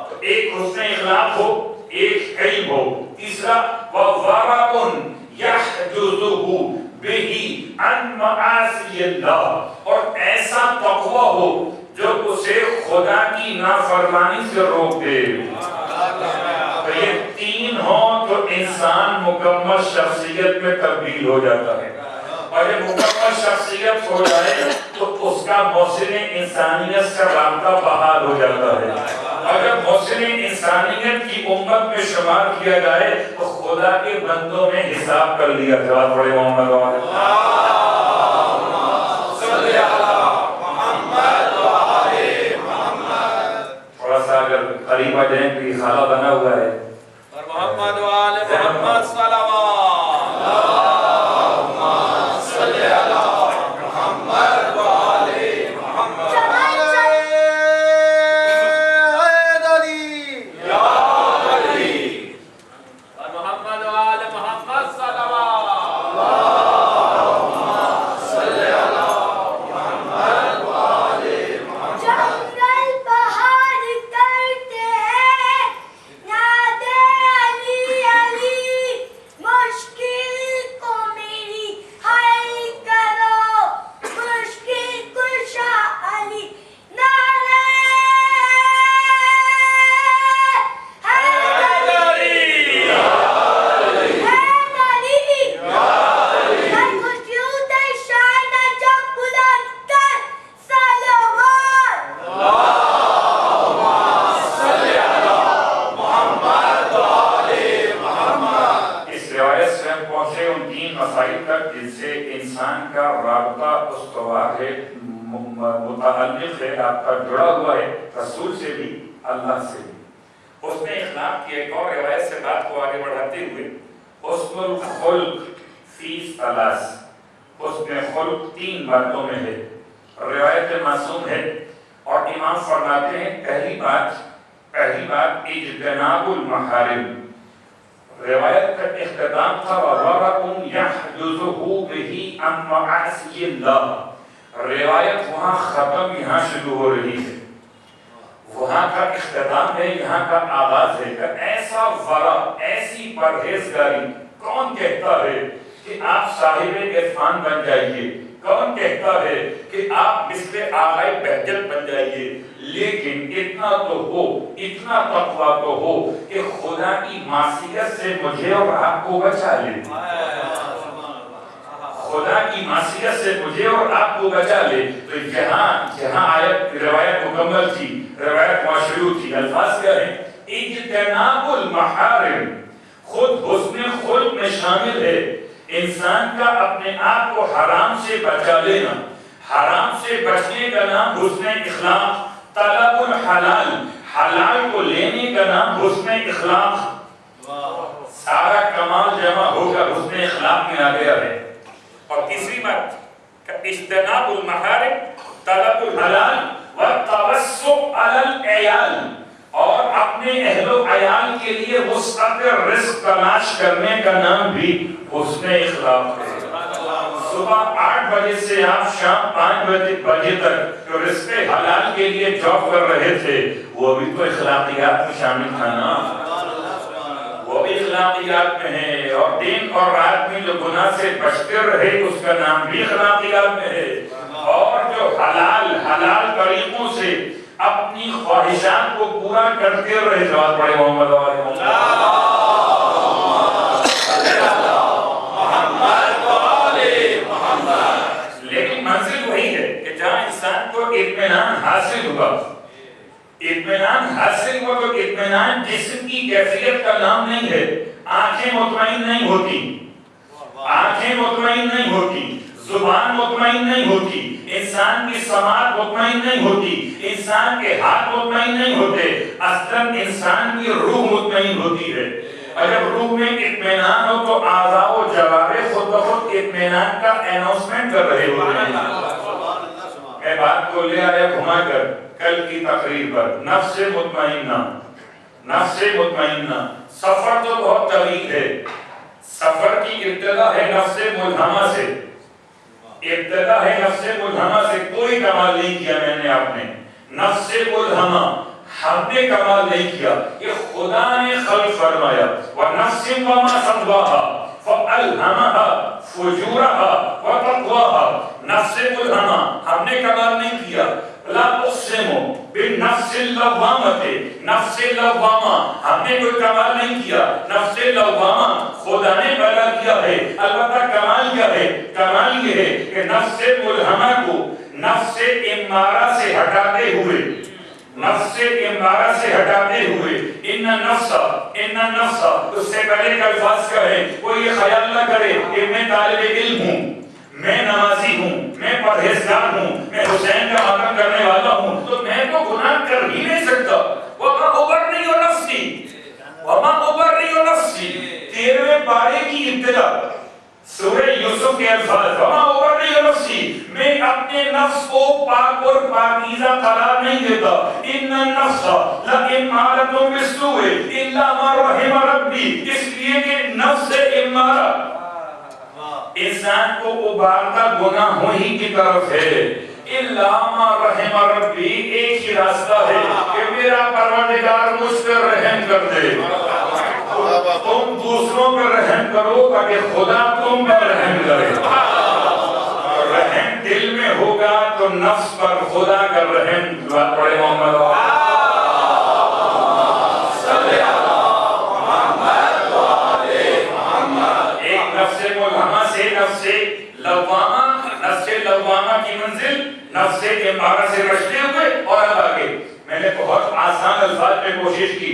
تو ایک حسن اخلاق ہو، ایک علم ہو، تیسرا وَوَرَعٌ يَحْجُزُهُ بِهِ عَنْ مَعَاصِيِ اللَّهِ، اور ایسا تقوی ہو جو اسے خدا کی نافرمانی سے روک دے۔ تو یہ تین ہوں تو انسان مکمل شخصیت میں تبدیل ہو جاتا ہے، اور جب مکمل شخصیت ہو جائے تو اس کا محسن انسانیت سے رابطہ بحال ہو جاتا ہے، اور جب محسن انسانیت کی امت میں شمار کیا جائے تو خدا کے بندوں میں حساب کر لیا جائے۔ بڑے محمد تھوڑا سا اگر قریب آ جائیں تو یہ خالہ بنا ہوا ہے، محمد وآل محمد صلوات متعلق ہے، آپ کا جڑا ہوا ہے رسول سے بھی، اللہ سے بھی۔ حسن اخلاق کی ایک اور روایت سے بات کو آگے بڑھاتے ہوئے، حسن الخلق فی ثلاث، حسن خلق تین باتوں میں ہے، روایت معصوم ہے، اور امام فرماتے ہیں پہلی بات اجتناب المحارم، روایت کا اختتام تھا وَوَرَعٌ يَحْجُزُهُ بِهِ عَنْ مَعَاصِيِ اللَّهِ، روایت وہاں ختم یہاں شروع ہو رہی ہے، وہاں کا اختتام ہے یہاں کا آغاز ہے۔ کہ ایسا ورع، ایسی پرہیزگاری کون کہتا ہے کہ آپ صاحب عرفان بن جائیے، کون کہتا ہے کہ آپ مثل آغائے بہجت بن جائیے، لیکن اتنا تو ہو، اتنا تقویٰ تو ہو کہ خدا کی معصیت سے مجھے اور آپ کو بچا لے، خدا کی معصیت سے مجھے اور آپ کو بچا لے۔ تو جہاں آیت روایت مکمل تھی، روایت مشروع تھی، الفاظ کیا ہیں؟ اجتناب المحارم، خود حسن خلق میں شامل ہے انسان کا اپنے آپ کو حرام سے بچا لینا، حرام سے بچنے کا نام حسن اخلاق، طلب الحلال، حلال کو لینے کا نام حسن اخلاق، سارا کمال جمع ہوگا حسن اخلاق میں آ گیا ہے۔ اور تیسری بات اجتناب المحارم، طلب الحلال والتوسع علی العیال، اور اپنے اہل و عیال کے لیے وسعت رزق تلاش کرنے کا نام بھی حسن اخلاق ہے۔ صبح 8 بجے سے آپ شام 5 بجے تک جو رزق حلال کے لیے جاب کر رہے تھے، وہ بھی تو اخلاقیات میں شامل تھا نا، وہ بھی اخلاقیات میں ہے۔ اور دن اور رات میں جو گناہ سے بچتے رہے اس کا نام بھی اخلاقیات میں ہے۔ اور جو حلال طریقوں سے اپنی خواہشات کو پورا کرتے رہے. جواب پڑھے محمد لیکن منزل وہی ہے کہ جہاں انسان کو اطمینان حاصل ہوا. اطمینان حاصل ہوا تو اطمینان جسم کی کیفیت کا نام نہیں ہے. آنکھیں مطمئن نہیں ہوتی, آنکھیں مطمئن نہیں ہوتی, زبان مطمئن نہیں ہوتی, انسان کی سماعت مطمئن نہیں ہوتی, انسان کے ہاتھ مطمئن نہیں ہوتے. اصلاً انسان کی روح مطمئن ہوتی ہے. اور جب روح میں اطمینان ہو تو اعضاء و جوارح خود بخود اطمینان کا اناؤنسمنٹ کر رہے ہوتے ہیں. میں بات کو لے آیا گھما کر کل کی تقریر پر. نفس مطمئنہ, نفس مطمئنہ. سفر تو بہت طویل ہے. سفر کی ابتدا ہے نفس ملہمہ سے, ابتدا ہے نفس ملہمہ سے. کوئی کمال نہیں کیا میں نے, آپ نے. نفس ملہمہ ہم نے کمال نہیں کیا, یہ خدا نے خلق فرمایا. وَنَفْسٍ وَمَا سَوَّاهَا فَأَلْهَمَهَا فُجُورَهَا وَتَقْوَاهَا. نفس ملہمہ ہم نے کمال نہیں کیا. لا اقسم بالنفس اللوامہ, نفس لوامہ ہم نے کوئی کمال نہیں کیا. نفس لوامہ خدا نے پیدا کیا ہے. البتہ کمال کیا ہے؟ کمال یہ ہے کہ نفس ملہمہ کو نفس امارہ سے ہٹاتے ہوئے, نفس امارہ سے ہٹاتے ہوئے ان نفس اس سے پہلے کے الفاظ کا ہے. وہ یہ خیال نہ کرے کہ میں طالب علم ہوں, میں نمازی ہوں, میں پرہیزگار ہوں, میں حسین کا ماتم کرنے والا ہوں تو میں تو گناہ کر ہی نہیں سکتا. وَمَا أُبَرِّئُ نَفْسِي وَمَا أُبَرِّئُ نَفْسِي. 13ویں پارے کی ابتدا سورہ یوسف کے الفاظ. وَمَا أُبَرِّئُ نَفْسِي, میں اپنے نفس کو پاک اور پاکیزہ قرار نہیں دیتا. إِنَّ النَّفْسَ لَإِمَّارَةٌ بِالسُّوءِ إِلَّا مَا رَحِمَ رَبِّي. اس لیے کہ نفس امارہ انسان کو ابارتا گناہوں ہی کی طرف ہے. الا ما رحم ربی, ایک ہی راستہ ہے کہ میرا پروردگار مجھ پر رحم کر دے. تم دوسروں پر رحم کرو تاکہ خدا تم پر رحم کرے. رحم دل میں ہوگا تو نفس پر خدا کا رحم. پڑھے محمد لوامہ, نفس لوامہ کی منزل نفس امارہ سے بچتے ہوئے. اور اب آگے میں نے بہت آسان الفاظ میں کوشش کی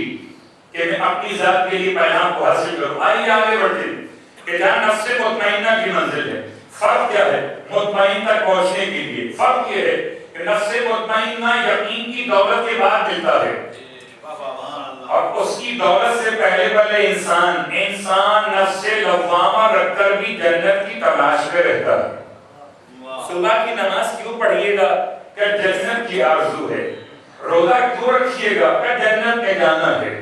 کہ میں اپنی ذات کے لیے پیغام کو حاصل کروں. آئیے آگے بڑھتے کہ جہاں نفس مطمئنہ کی منزل ہے. فرق کیا ہے مطمئن تک پہنچنے کے لیے؟ فرق یہ ہے کہ نفس مطمئنہ یقین کی دولت کے بعد ملتا ہے, اور اس کی دولت سے پہلے انسان نفس لوامہ رکھ کر بھی جنت کی تلاش میں رہتا ہے. صبح کی نماز کیوں پڑھیے گا کہ جنت کی آرزو ہے. روزہ کیوں رکھیے گا کہ جنت میں جانا ہے.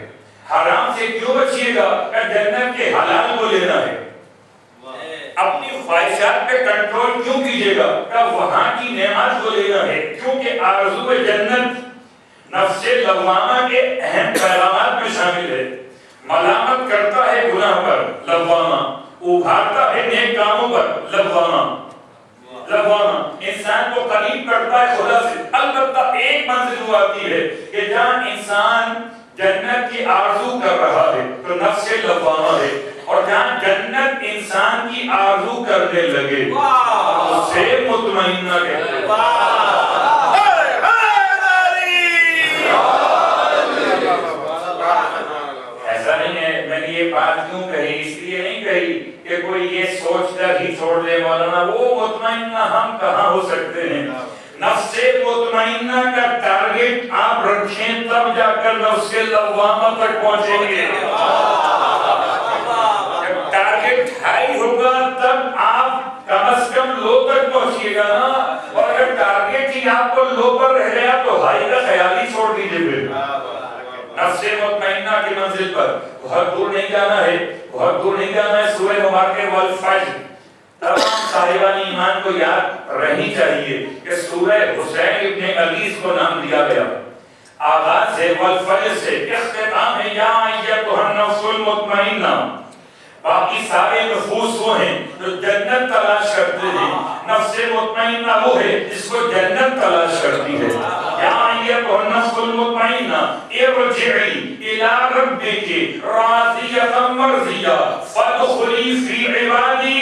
حرام سے کیوں بچیے گا کہ جنت کے حلال کو لینا ہے. اپنی خواہشات پہ کنٹرول کیوں کیجیے گا کہ وہاں کی نعمت کو لینا ہے, کیونکہ آرزو جنت نفس لوامہ کے اہم پیغامات میں شامل ہے. ملامت کرتا ہے گناہ پر لوامہ, ابھارتا ہے نیک کاموں پر لوامہ. انسان کو قریب کرتا ہے خدا سے. البتہ ایک منزل وہ آتی ہے کہ جہاں انسان جنت کی آرزو کر رہا ہے تو نفس لوامہ ہے, اور جہاں جنت انسان کی آرزو کرنے لگے اسے مطمئنہ کہتے ہیں. ایسا نہیں ہے. میں نے یہ بات کیوں کہی, اس لیے نہیں کہی کہ کوئی یہ سوچ کر ہی چھوڑ دے مولانا وہ مطمئنہ ہم کہاں ہو سکتے ہیں. نفس مطمئنہ کا ٹارگٹ آپ رکھیں تب جا کر نفس لوامہ تک پہنچیں گے. جب ٹارگٹ ہائی ہوگا تب آپ کم از کم لو تک پہنچیے گا نا, اور اگر ٹارگٹ ہی آپ کو لو پر رہ گیا تو ہائی کا خیال ہی چھوڑ دیجیے. پھر نفس مطمئنہ کی منزل پر بہت دور نہیں جانا ہے, بہت دور نہیں جانا ہے. سورہ مبارکہ والفجر تمام صاحبان ایمان کو یاد رہنی چاہیے کہ سورہ حسین ابن علیز کو نام دیا گیا. آغاز ہے والفجر سے, اختتام ہے یا ایتھا النفس المطمئنہ. باقی سارے نفوس وہ ہیں جو جنت تلاش کرتے ہیں. نفس مطمئنہ وہ ہے جس کو جنت تلاش کرتی ہے. یا ایھا النفس المطمئنہ ارجعی الی ربک راضیۃ مرضیہ فادخلی فی عبادی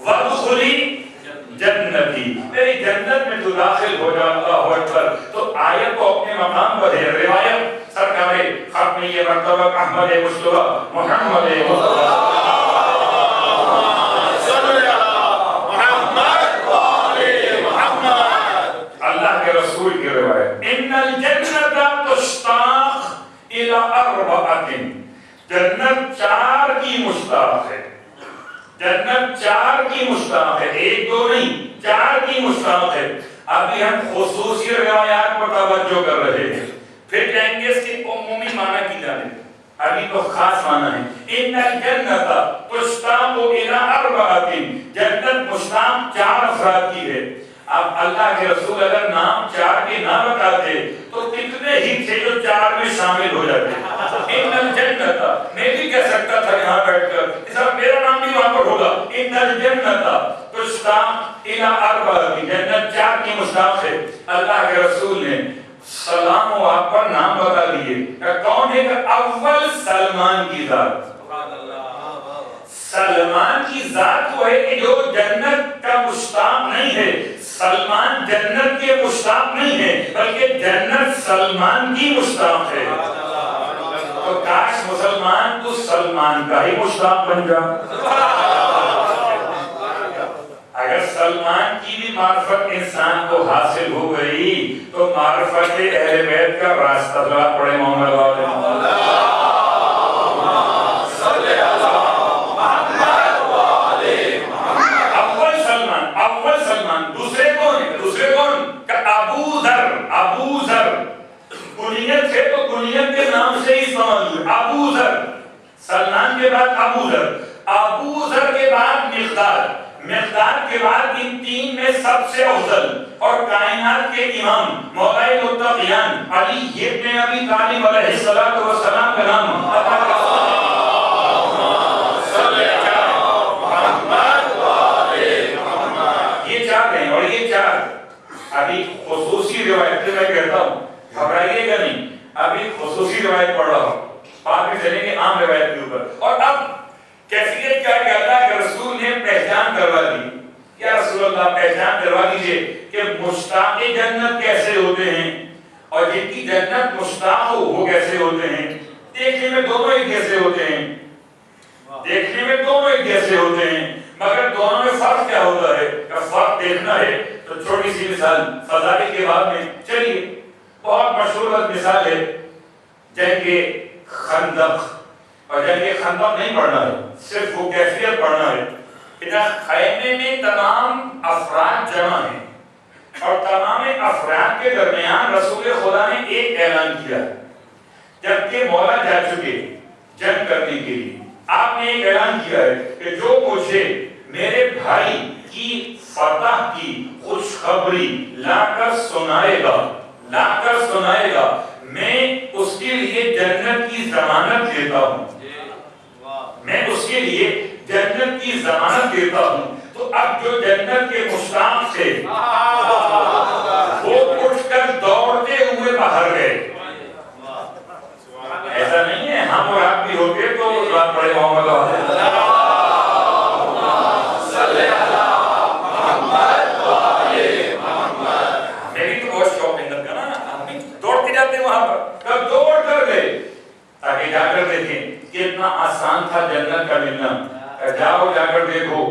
وادخلی جنتی. میری جنت میں تو داخل ہو جا. اللہ اکبر. تو آیت کو اپنے مقام پر ہے. روایت سرکار ختم یہ مرتبہ احمد مصطفیٰ محمد مصطفیٰ اللہ کے رسول کی روایت. ان الجنت تشتاق الی اربعۃ. جنت 4 کی مشتاق ہے. جنت 4 کی مشتاق ہے. 1 2 نہیں 4 کی مشتاق ہے. ابھی ہم خصوصی روایات پر توجہ کر رہے ہیں. پھر جائیں گے اس کے عمومی معنی کی جانب. ابھی تو خاص معنی ہے. ان الجنت تشتاق الی اربعۃ. جنت مشتاق 4 افراد کی ہے. اب اللہ کے رسول اگر نام 4 کے نہ بتاتے تو کتنے ہی تھے جو 4 میں شامل ہو جاتے. ان الجنت میں بھی کہہ سکتا تھا یہاں بیٹھ کر اس طرح میرا نام بھی وہاں پر ہوگا. ان الجنت تشتاق الی اربعۃ. جنت 4 کی مشتاق ہے. اللہ کے رسول نے سلام و آپ پر نام بتا دیے. کون ہے؟ اول سلمان کی ذات. سلمان کی ذات وہ ہے کہ جو جنت کا مشتاق نہیں ہے. سلمان جنت کے مشتاق نہیں ہے بلکہ جنت سلمان کی مشتاق ہے. تو کاش مسلمان تو سلمان کا ہی مشتاق بن جا. اگر سلمان کی بھی معرفت انسان کو حاصل ہو گئی تو معرفت اہل بیت کا راستہ ذرا پڑے. محمد ابو ذر کنیت ہے تو کنیت کے نام سے ہی استعمال ہوئے. ابو ذر. سلمان کے بعد ابو ذر. ابو ذر کے بعد مقداد. مقداد کے بعد ان 3 میں سب سے افضل اور کائنات کے امام مولائے متقیان علی ابن ابی طالب علیہ السلام کا نام یہ 4 ہیں. اور یہ 4 ابھی خصوصی روایت میں کہتا ہوں گھبرائیے گا نہیں. ابھی خصوصی روایت پڑھ رہا ہوں. بعد میں چلیں گے عام روایت کے اوپر. اور اب کیفیت کیا کہ اللہ کے رسول نے پہچان کروا دی. یا رسول اللہ پہچان کروا دیجئے کہ مشتاق جنت کیسے ہوتے ہیں اور جن کی جنت مشتاق ہو وہ کیسے ہوتے ہیں. دیکھنے میں دونوں ایک جیسے ہوتے ہیں. دیکھنے میں دونوں ایک جیسے ہوتے ہیں مگر دونوں میں فرق کیا ہوتا ہے. اگر فرق دیکھنا ہے تو چھوٹی سی مثال فضائل کے بعد میں چلیے. بہت مشہور مثال ہے جنگ خندق. اور جنگ خندق نہیں پڑھنا ہے صرف وہ کیفیت پڑھنا ہے. خیمے میں تمام افراد جمع ہیں اور تمام افراد کے درمیان رسول خدا نے ایک اعلان کیا جبکہ مولا جا چکے جنگ کرنے کے لیے. آپ نے ایک اعلان کیا ہے کہ جو مجھے میرے بھائی کی فتح کی خوشخبری لا کر سنائے گا میں اس کے لیے جنت کی ضمانت دیتا ہوں. میں اس کے لیے جنت کی ضمانت دیتا ہوں. تو اب جو جنت کے مشتاق تھے وہ اٹھ کر دوڑتے ہوئے باہر گئے. ایسا نہیں ہے ہم اور آپ بھی ہوتے تو رات پڑے محمد میری تو بہت شوق اندر کا نا. ہم بھی دوڑتے جاتے ہیں وہاں پر. کب دوڑ کر گئے تاکہ جا کر دیکھیں کہ اتنا آسان تھا جنت کا ملنا. جاؤ جا کر دیکھو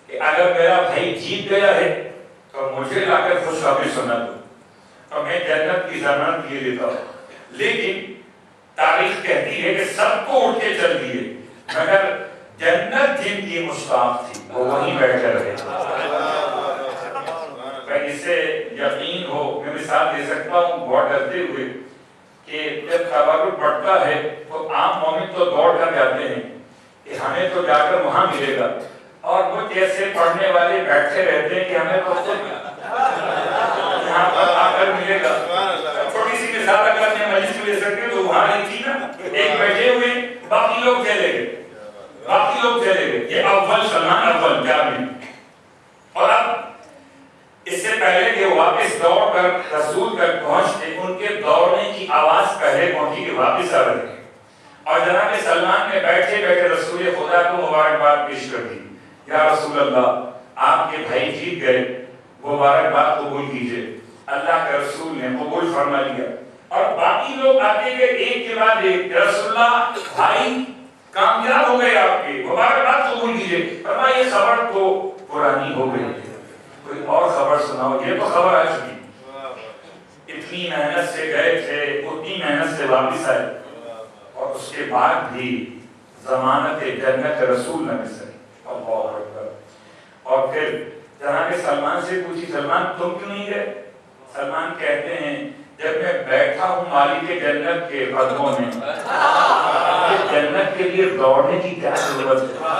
کہ اگر میرا بھائی جیت گیا ہے تو مجھے لا کر خوشخبری سنا دو تو میں جنت کی ضمانت یہ دیتا ہوں. لیکن تاریخ کہتی ہے کہ سب کو اٹھ کے چل دیے مگر جنت جن کی مشتاق تھی وہ وہیں بیٹھ کر رہے. اس سے یقین ہو میں مثال دے سکتا ہوں بہت ڈرتے ہوئے کہ جب تبرک بڑھتا ہے تو عام مومن تو دوڑ کر جاتے ہیں کہ ہمیں تو جا کر وہاں ملے گا اور وہ جیسے پڑھنے والے بیٹھے رہتے ہیں کہ ہمیں تو یہاں پر آ کر ملے گا. چھوٹی سی مثال اگر ہم مجلس میں لے سکتے تو وہاں نہیں تھی نا. ایک بیٹھے ہوئے باقی لوگ چلے گئے. یہ اول سلمان اول 4 میں. اور اب خدا کو مبارکباد پیش کر دی، یا رسول اللہ آپ کے بھائی جیت گئے، مبارکباد قبول کیجئے۔ اللہ کے رسول نے قبول فرما لیا، اور باقی لوگ آتے گئے ایک کے بعد ایک، یا رسول اللہ بھائی کامیاب ہو گئے آپ کے، مبارکباد قبول کیجئے۔ فرمایا یہ خبر تو پرانی ہو گئی، کوئی اور خبر سناؤ، یہ تو خبر آ چکی، اتنی محنت سے گئے تھے، اتنی محنت سے واپس آئے، اور اس کے بعد بھی ضمانت جنت رسول نہ مل سکی۔ اللہ اکبر۔ اور پھر جناب سلمان سے پوچھی، سلمان تم کیوں نہیں گئے؟ سلمان کہتے ہیں جب میں بیٹھا ہوں مالک جنت کے قدموں میں، جنت کے لیے دوڑنے کی کیا ضرورت ہے؟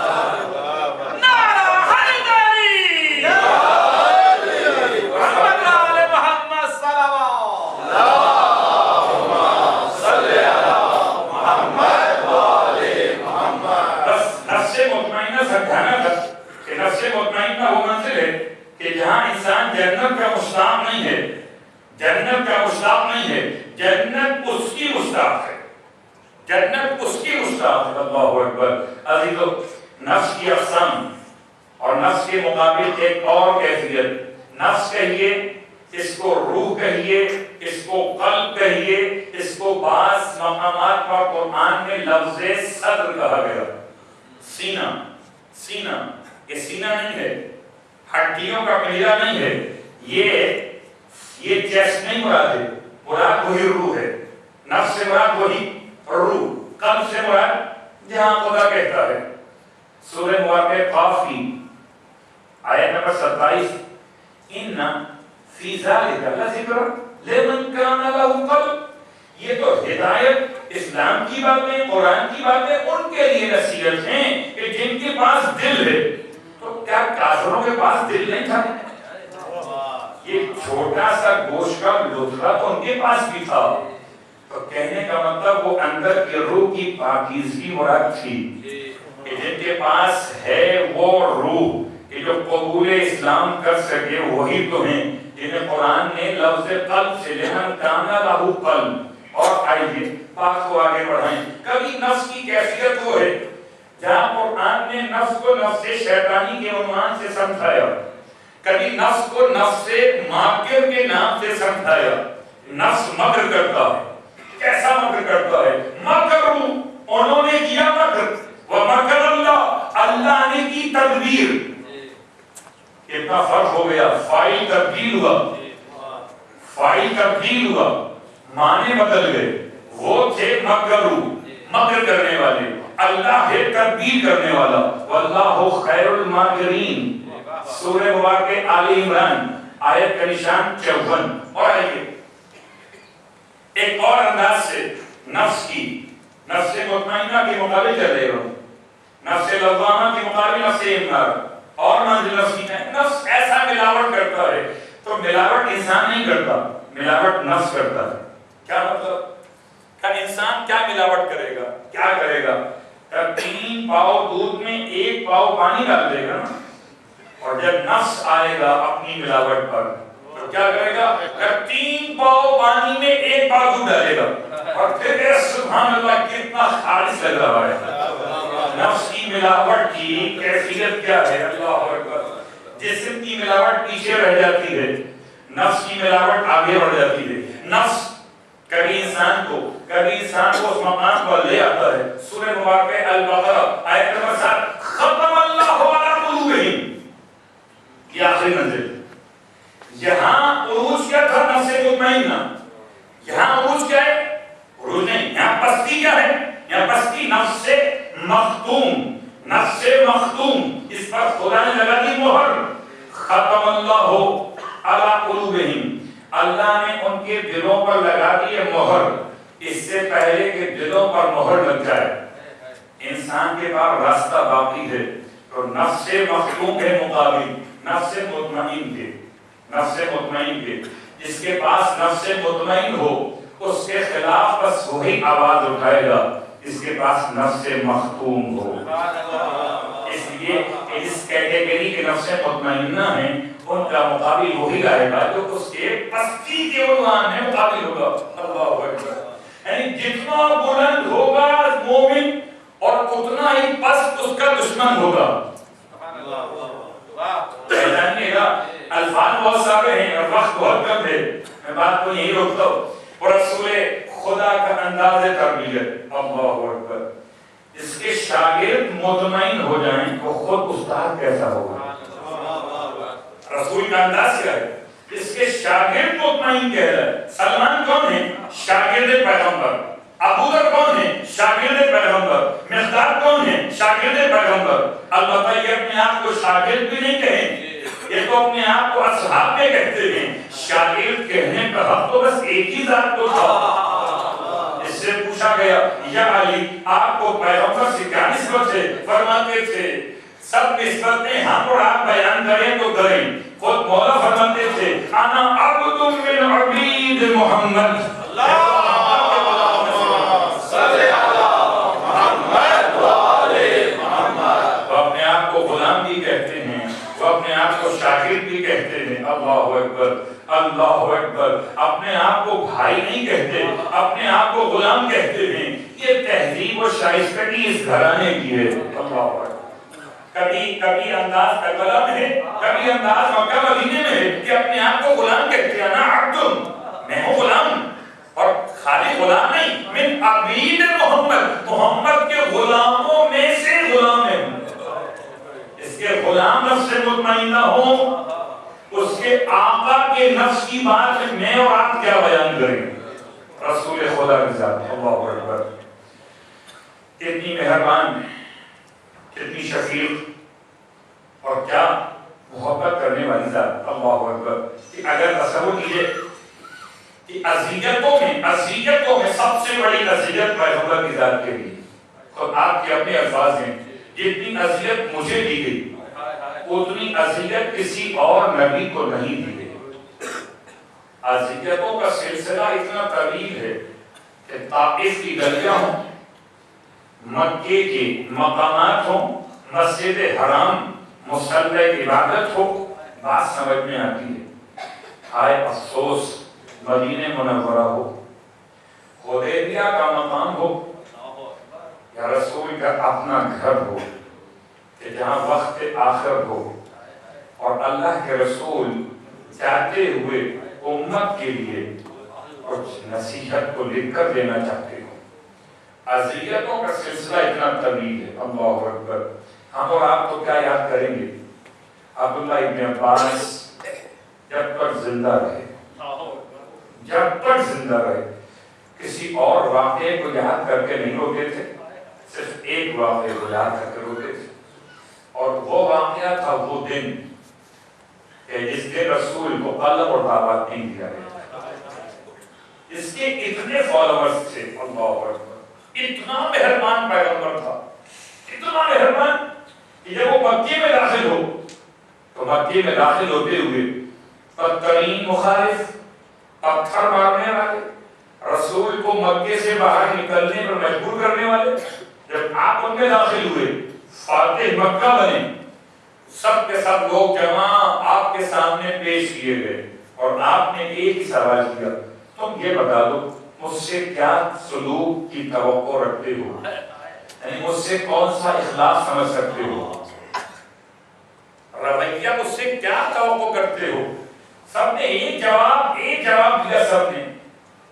جہاں انسان جنت کا مشتاق نہیں ہے، جنت کا مشتاق نہیں ہے، جنت اس کی مشتاق ہے، جنت اس کی مشتاق ہے۔ اللہ اکبر۔ عزیزو، نفس کی اقسام اور نفس کے مقابل ایک اور کیفیت، نفس کہیے، اس کو روح کہیے، اس کو قلب کہیے، اس کو بعض مقامات پر قرآن میں لفظ صدر کہا گیا۔ سینہ، سینہ، یہ سینہ نہیں ہے، ہڈیوں کا پہیرا نہیں ہے، یہ چیسٹ نہیں مراد ہے، مراد وہی روح ہے، نفس سے مراد وہی روح، قلب سے مراد جہاں خدا کہتا ہے۔ سورہ مبارکہ قاف کی آیت نمبر 27، ان فی ذالک لذکر لمن کان لہ قلب، یہ تو ہدایت اسلام کی باتیں، قرآن کی باتیں ان کے لیے نصیحت ہیں کہ جن کے پاس دل ہے۔ تو کیا کافروں کے پاس دل نہیں تھا؟ یہ چھوٹا سا گوشت کا لوتھڑا تو ان کے پاس بھی تھا، تو کہنے کا مطلب وہ اندر کی روح کی پاکیزگی مراد تھی کہ جن کے پاس ہے وہ روح کہ جو قبول اسلام کر سکے وہی تو ہیں جنہیں قرآن نے لفظ قلب سے لمن کان لہ قلب۔ اور آئیے بات کو آگے بڑھائیں۔ کبھی نفس کی کیفیت وہ ہے جہاں قرآن نے نفس کو نفس شیطانی کے عنوان سے سمجھایا، کبھی نفس کو نفس ماکر کے نام سے سمجھایا۔ نفس مکر کرتا ہے، کیسا مکر کرتا ہے؟ مکروا، انہوں نے کیا مکر، ومکر اللہ، اللہ نے کی تدبیر۔ کتنا فرق ہو گیا، فاعل تبدیل ہوا، فاعل تبدیل ہوا، معنی بدل گئے۔ وہ تھے مکروا، مکر کرنے والے، اللہ ہے تدبیر کرنے والا۔ واللہ خیر الماکرین، سورہ مبارکہ آل عمران آیت کا نشان 54۔ اور آئیے ایک اور انداز سے نفس کی، نفس مطمئنہ کے مقابل چل رہے ہو، نفس لوامہ کے مقابل نفس انکار، اور منزل نفس کی ہے۔ نفس ایسا ملاوٹ کرتا ہے، تو ملاوٹ انسان نہیں کرتا، ملاوٹ نفس کرتا ہے۔ کیا مطلب؟ کہ انسان کیا ملاوٹ کرے گا؟ کیا کرے گا؟ 3 پاؤ دودھ میں 1 پاؤ پانی ڈال دے گا، اور جب نفس آئے گا اپنی ملاوٹ پر تو کیا کرے گا؟ 3 پاؤ پانی میں 1 پاؤ دودھ ڈالے گا، اور پھر سبحان اللہ کتنا خالص لگ رہا ہے۔ نفس کی ملاوٹ کی کیفیت کیا ہے؟ اللہ اکبر۔ جسم کی ملاوٹ پیچھے رہ جاتی ہے، نفس کی ملاوٹ آگے بڑھ جاتی ہے۔ نفس کبھی انسان کو اس مقام پر لے آتا ہے۔ سورہ مبارکہ البقرہ آیت نمبر 7، ختم اللہ علی قلوبہم، یہ آخری منزل۔ یہاں عروج کیا تھا؟ نفس مطمئنہ۔ یہاں عروج کیا ہے؟ عروج نہیں، یہاں پستی کیا ہے؟ یہاں پستی نفس مختوم، نفس مختوم، اس پر خدا نے لگا دی مہر۔ ختم اللہ علی قلوبہم، اللہ نے ان کے دلوں پر لگا دی مہر، اس سے پہلے کہ دلوں پر مہر لگ جائے انسان کے پاس راستہ باقی ہے۔ تو نفس مختوم کے مقابل نفس مطمئن کے، نفس مطمئن کے، جس کے پاس نفس مطمئن ہو اس کے خلاف بس وہی آواز اٹھائے گا جس کے پاس نفس مختوم ہو۔ اس لیے اس کیٹیگری کے نفس مطمئنہ ہیں، ان کا مقابل وہی آئے گا جو اس کے پستی کے عنوان میں مقابل ہوگا۔ اللہ اکبر۔ یعنی جتنا بلند ہوگا مومن اور اتنا ہی پس اس کا دشمن ہوگا. الفاظ بہت سارے ہیں اور وقت بہت کم ہے، میں بات کو یہی روکتا ہوں. اور رسول خدا کا انداز تربیت، اللہ اکبر، اس کے شاگرد مطمئن ہو جائیں تو خود استاد کیسا ہوگا. رسول کا انداز کیا ہے؟ اس کے شاگرد مطمئن کہہ رہا ہے. سلمان کون ہے؟ شاگرد پیغمبر. ابو ذر کون ہے؟ شاگرد پیغمبر. مقداد کون ہے؟ شاگرد پیغمبر. البتہ یہ اپنے آپ کو شاگرد بھی نہیں کہیں، یہ تو اپنے آپ کو اصحاب میں کہتے ہیں. شاگرد کہنے کا حق تو بس ایک ہی ذات کو تھا. اس سے پوچھا گیا یا علی آپ کو پیغمبر سے کیا نسبت ہے؟ فرماتے تھے سب نسبتیں ہم اور آپ بیان کریں تو کریں. خود مولا فرماتے تھے انا عبد من عبید محمد. شاگرد بھی کہتے ہیں. اللہ اکبر اللہ اکبر. اپنے آپ کو بھائی نہیں کہتے، اپنے آپ کو غلام کہتے ہیں. یہ تہذیب و شائستگی اس گھرانے کی ہے. اللہ اکبر. کبھی انداز کربلا میں ہے، کبھی انداز مکہ مدینے میں ہے کہ اپنے آپ کو غلام کہتے ہیں. انا عبد، میں ہوں غلام، اور خالی غلام نہیں، من عبید محمد، محمد کے غلاموں میں سے غلام ہے. اس کے غلام نفس سے مطمئنہ ہوں، اس کے آقا کے نفس کی بات میں اور آپ کیا بیان کریں. رسول خدا کی ذات، اللہ اکبر، کتنی مہربان، کتنی شفیق اور کیا محبت کرنے والی ذات. اللہ اکبر. کہ اگر تصور کیجئے کہ اذیتوں میں سب سے بڑی اذیت پیغمبر کی ذات کے لیے، خود آپ کے اپنے الفاظ ہیں، جتنی اذیت مجھے دی گئی اتنی اذیت کسی اور نبی کو نہیں دی گئی. اذیتوں کا سلسلہ اتنا طویل ہے کہ طائف کی گلیاں ہوں، مکے کے مقامات ہوں، مسجد حرام، مصلی عبادت ہو، بات سمجھ میں آتی ہے. ہائے افسوس مدینہ منورہ ہو، حدیبیہ کا مقام ہو، یا رسول کا اپنا گھر ہو کہ جہاں وقت آخر ہو اور اللہ کے رسول چاہتے ہوئے امت کے لیے کچھ نصیحت کو لکھ کر دینا چاہتے ہو. اذیتوں کا سلسلہ اتنا طویل ہے. اللہ اکبر. ہم اور آپ تو کیا یاد کریں گے؟ عبداللہ ابن عباس جب تک زندہ رہے کسی اور واقعے کو یاد کر کے نہیں روتے تھے، صرف ایک واقعے کو یاد کر کے روتے تھے. اور وہ واقعہ تھا وہ دن کہ جس دن رسول کو قلم اور دعوت نہیں دیا گیا. اس کے اتنے فالوورز تھے. اللہ اکبر. اتنا مہربان پیغمبر تھا، اتنا مہربان کہ جب وہ مکے میں داخل ہو تو مکے میں داخل ہوتے ہوئے بدترین مخالف، پتھر مارنے والے، رسول کو مکے سے باہر نکلنے پر مجبور کرنے والے، جب آپ ان میں داخل ہوئے فاتح مکہ بنے، سب کے سب لوگ جمع آپ کے سامنے پیش کیے گئے اور آپ نے ایک ہی سوال کیا، تم یہ بتا دو مجھ سے کیا سلوک کی توقع رکھتے ہو، یعنی مجھ سے کون سا اخلاق سمجھ سکتے ہو، رویہ مجھ سے کیا توقع کرتے ہو. سب نے ایک جواب دیا. سب نے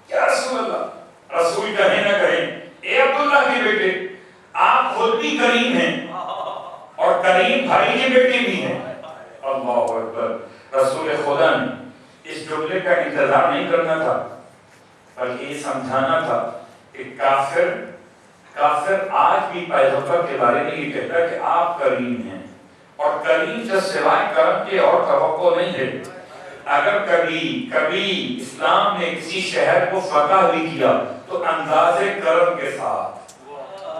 کیا رسول اللہ، رسول کہیں نہ کہیں اے عبداللہ کے بیٹے آپ خود بھی کریم ہیں اور کریم بھائی کے بیٹے بھی ہیں. اللہ اکبر. رسول خدا نے اس جملے کا انتظار نہیں کرنا تھا بلکہ یہ سمجھانا تھا کہ کافر آج بھی پیغمبر کے بارے میں یہ کہتا ہے کہ آپ کریم ہیں، اور کریم سے سوائے کرم کے اور توقع نہیں ہے. اگر کبھی اسلام نے کسی شہر کو فتح بھی کیا تو انداز کرم کے ساتھ،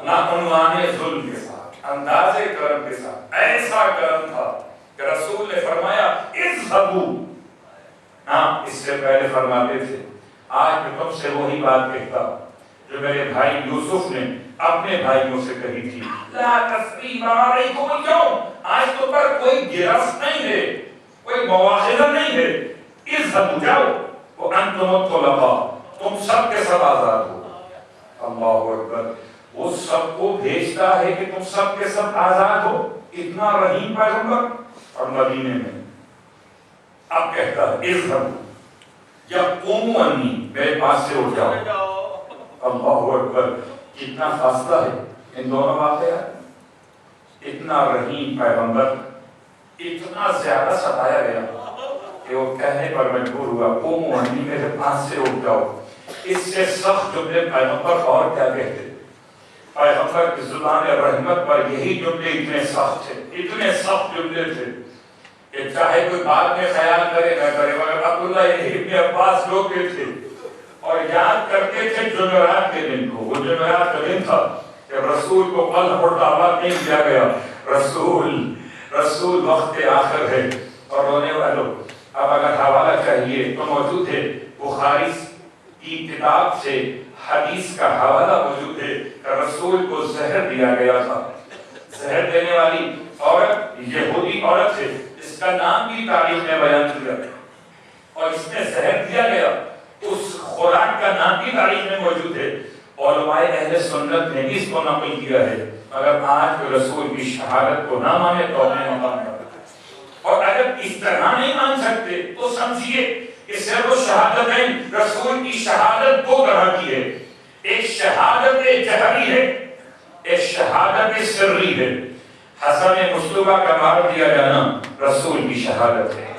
نہ عنوان ظلم کے ساتھ، انداز کرم کے ساتھ. ایسا کرم تھا کہ رسول نے فرمایا اذهبوا. ہاں اس سے پہلے فرماتے تھے آج میں تم سے وہی بات کہتا ہوں جو میرے بھائی یوسف نے اپنے بھائیوں سے کہی تھی، لا تثریب علیکم اليوم. آج تو پر کوئی گرفت نہیں ہے، کوئی مواخذہ نہیں ہے. اذهبوا جاؤ وانتم الطلقاء، تم سب کے سب آزاد ہو. اللہ اکبر. وہ سب کو بھیجتا ہے کہ تم سب کے سب آزاد ہو، اتنا رحیم پیغمبر. اور مدینے میں اب کہتا ہے اذهبوا یا قوموا عنی، میرے پاس سے اٹھ جاؤ. اللہ اکبر، کتنا فاصلہ ہے ان دونوں واقعات. اتنا رحیم پیغمبر اتنا زیادہ ستایا گیا کہ وہ کہنے پر مجبور ہوا قوموا عنی، میرے پاس سے اٹھ جاؤ. اس سے سخت جملے پیغمبر اور کیا کہتے؟ پیغمبر کی زبان رحمت پر یہی جملے اتنے سخت تھے، اتنے سخت جملے تھے کہ چاہے کوئی بعد میں خیال کرے نہ کرے، مگر عبداللہ ابن عباس لوگ تھے اور یاد کرتے تھے جمعرات کے دن کو. وہ جمعرات کا دن تھا کہ رسول کو قلب اور دعوت نہیں دیا گیا. رسول وقت آخر ہے. اور رونے والوں، اب اگر حوالہ چاہیے تو موجود ہے، بخاری کی کتاب سے حدیث کا حوالہ موجود ہے کہ رسول کو زہر دیا گیا تھا. زہر دینے والی عورت یہودی عورت ہے، اس کا نام بھی تاریخ میں بیان کیا اور اس میں زہر دیا گیا. اس خوراک کا نام بھی تاریخ میں موجود ہے. علماء اہل سنت نے اس کو نقل کیا ہے. اگر آج رسول کی شہادت کو نہ مانے تو اپنے مقام پر، اور اگر اس طرح نہیں مان سکتے تو سمجھیے کہ صرف شہادتیں، رسول کی شہادت دو طرح کی ہے. ایک شہادت جہری ہے، ایک شہادت سری ہے. حسن مصطفیٰ کا مار دیا جانا رسول کی شہادت ہے.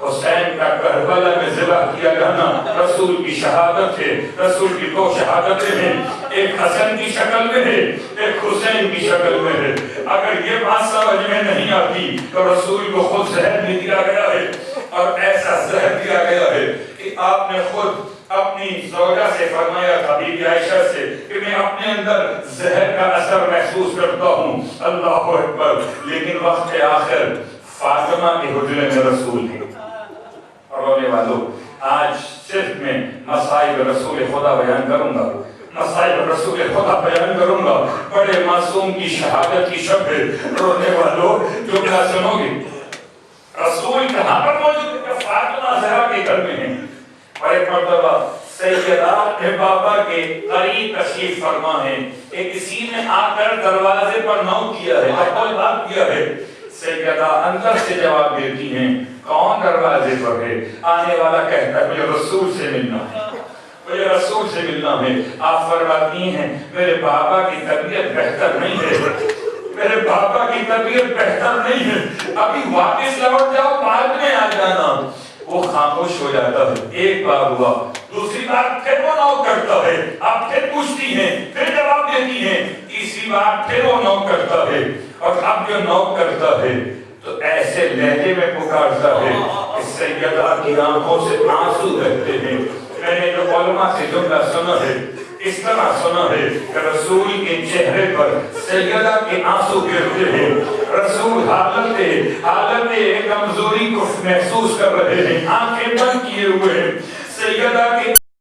حسین کا کربلا میں ذبح کیا جانا رسول کی شہادت ہے. رسول کی دو شہادتیں ہیں، ایک حسن کی شکل میں ہے، ایک حسین کی شکل میں ہے. اگر یہ بات سمجھ میں نہیں آتی تو رسول کو خود زہر بھی دیا گیا ہے، اور ایسا زہر دیا گیا ہے کہ آپ نے خود اپنی زوجہ سے فرمایا تھا، بی بی عائشہ سے، کہ میں اپنے اندر زہر کا اثر محسوس کرتا ہوں. اللہ اکبر. لیکن وقت آخر فاطمہ کے حجرے میں رسول ہے. اور رونے والوں، آج صرف میں مصائب رسول خدا بیان کروں گا، مصائب رسول خدا بیان کروں گا. بڑے معصوم کی شہادت کی شب ہے. رونے والوں، جملہ سنو گے، رسول کہاں پر موجود ہے؟ کہ فاطمہ زہرا کے گھر میں ہیں. اور ایک مرتبہ سیدہ کے بابا کے قریب تشریف فرما ہے کہ کسی نے آ کر دروازے پر نوک کیا ہے، اور بات کیا ہے. سیدہ اندر سے جواب دیتی ہیں، کون دروازے پر ہے؟ آنے والا کہتا ہے مجھے رسول سے ملنا ہے، مجھے رسول سے ملنا ہے. آپ فرماتی ہیں میرے بابا کی طبیعت بہتر نہیں ہے، میرے بابا کی طبیعت بہتر نہیں ہے، ابھی واپس لوٹ جاؤ، بعد میں آ جانا. وہ خاموش ہو جاتا ہے. ایک بار ہوا، دوسری بار پھر وہ نوک کرتا ہے. آپ پھر پوچھتی ہیں، پھر جواب دیتی ہیں. تیسری بار پھر وہ نوک کرتا ہے. اور اب جو نوک کرتا ہے تو ایسے لہجے میں پکارتا ہے کہ سیدہ کی آنکھوں سے آنسو بہتے ہیں. میں نے جو علماء سے جملہ سنا ہے، اس طرح سنا ہے کہ رسول کے چہرے پر سیدہ کے آنسو گرتے ہیں. رسول حالت کمزوری کو محسوس کر رہے ہیں، آنکھیں بند کیے ہوئے ہیں. سیدہ کے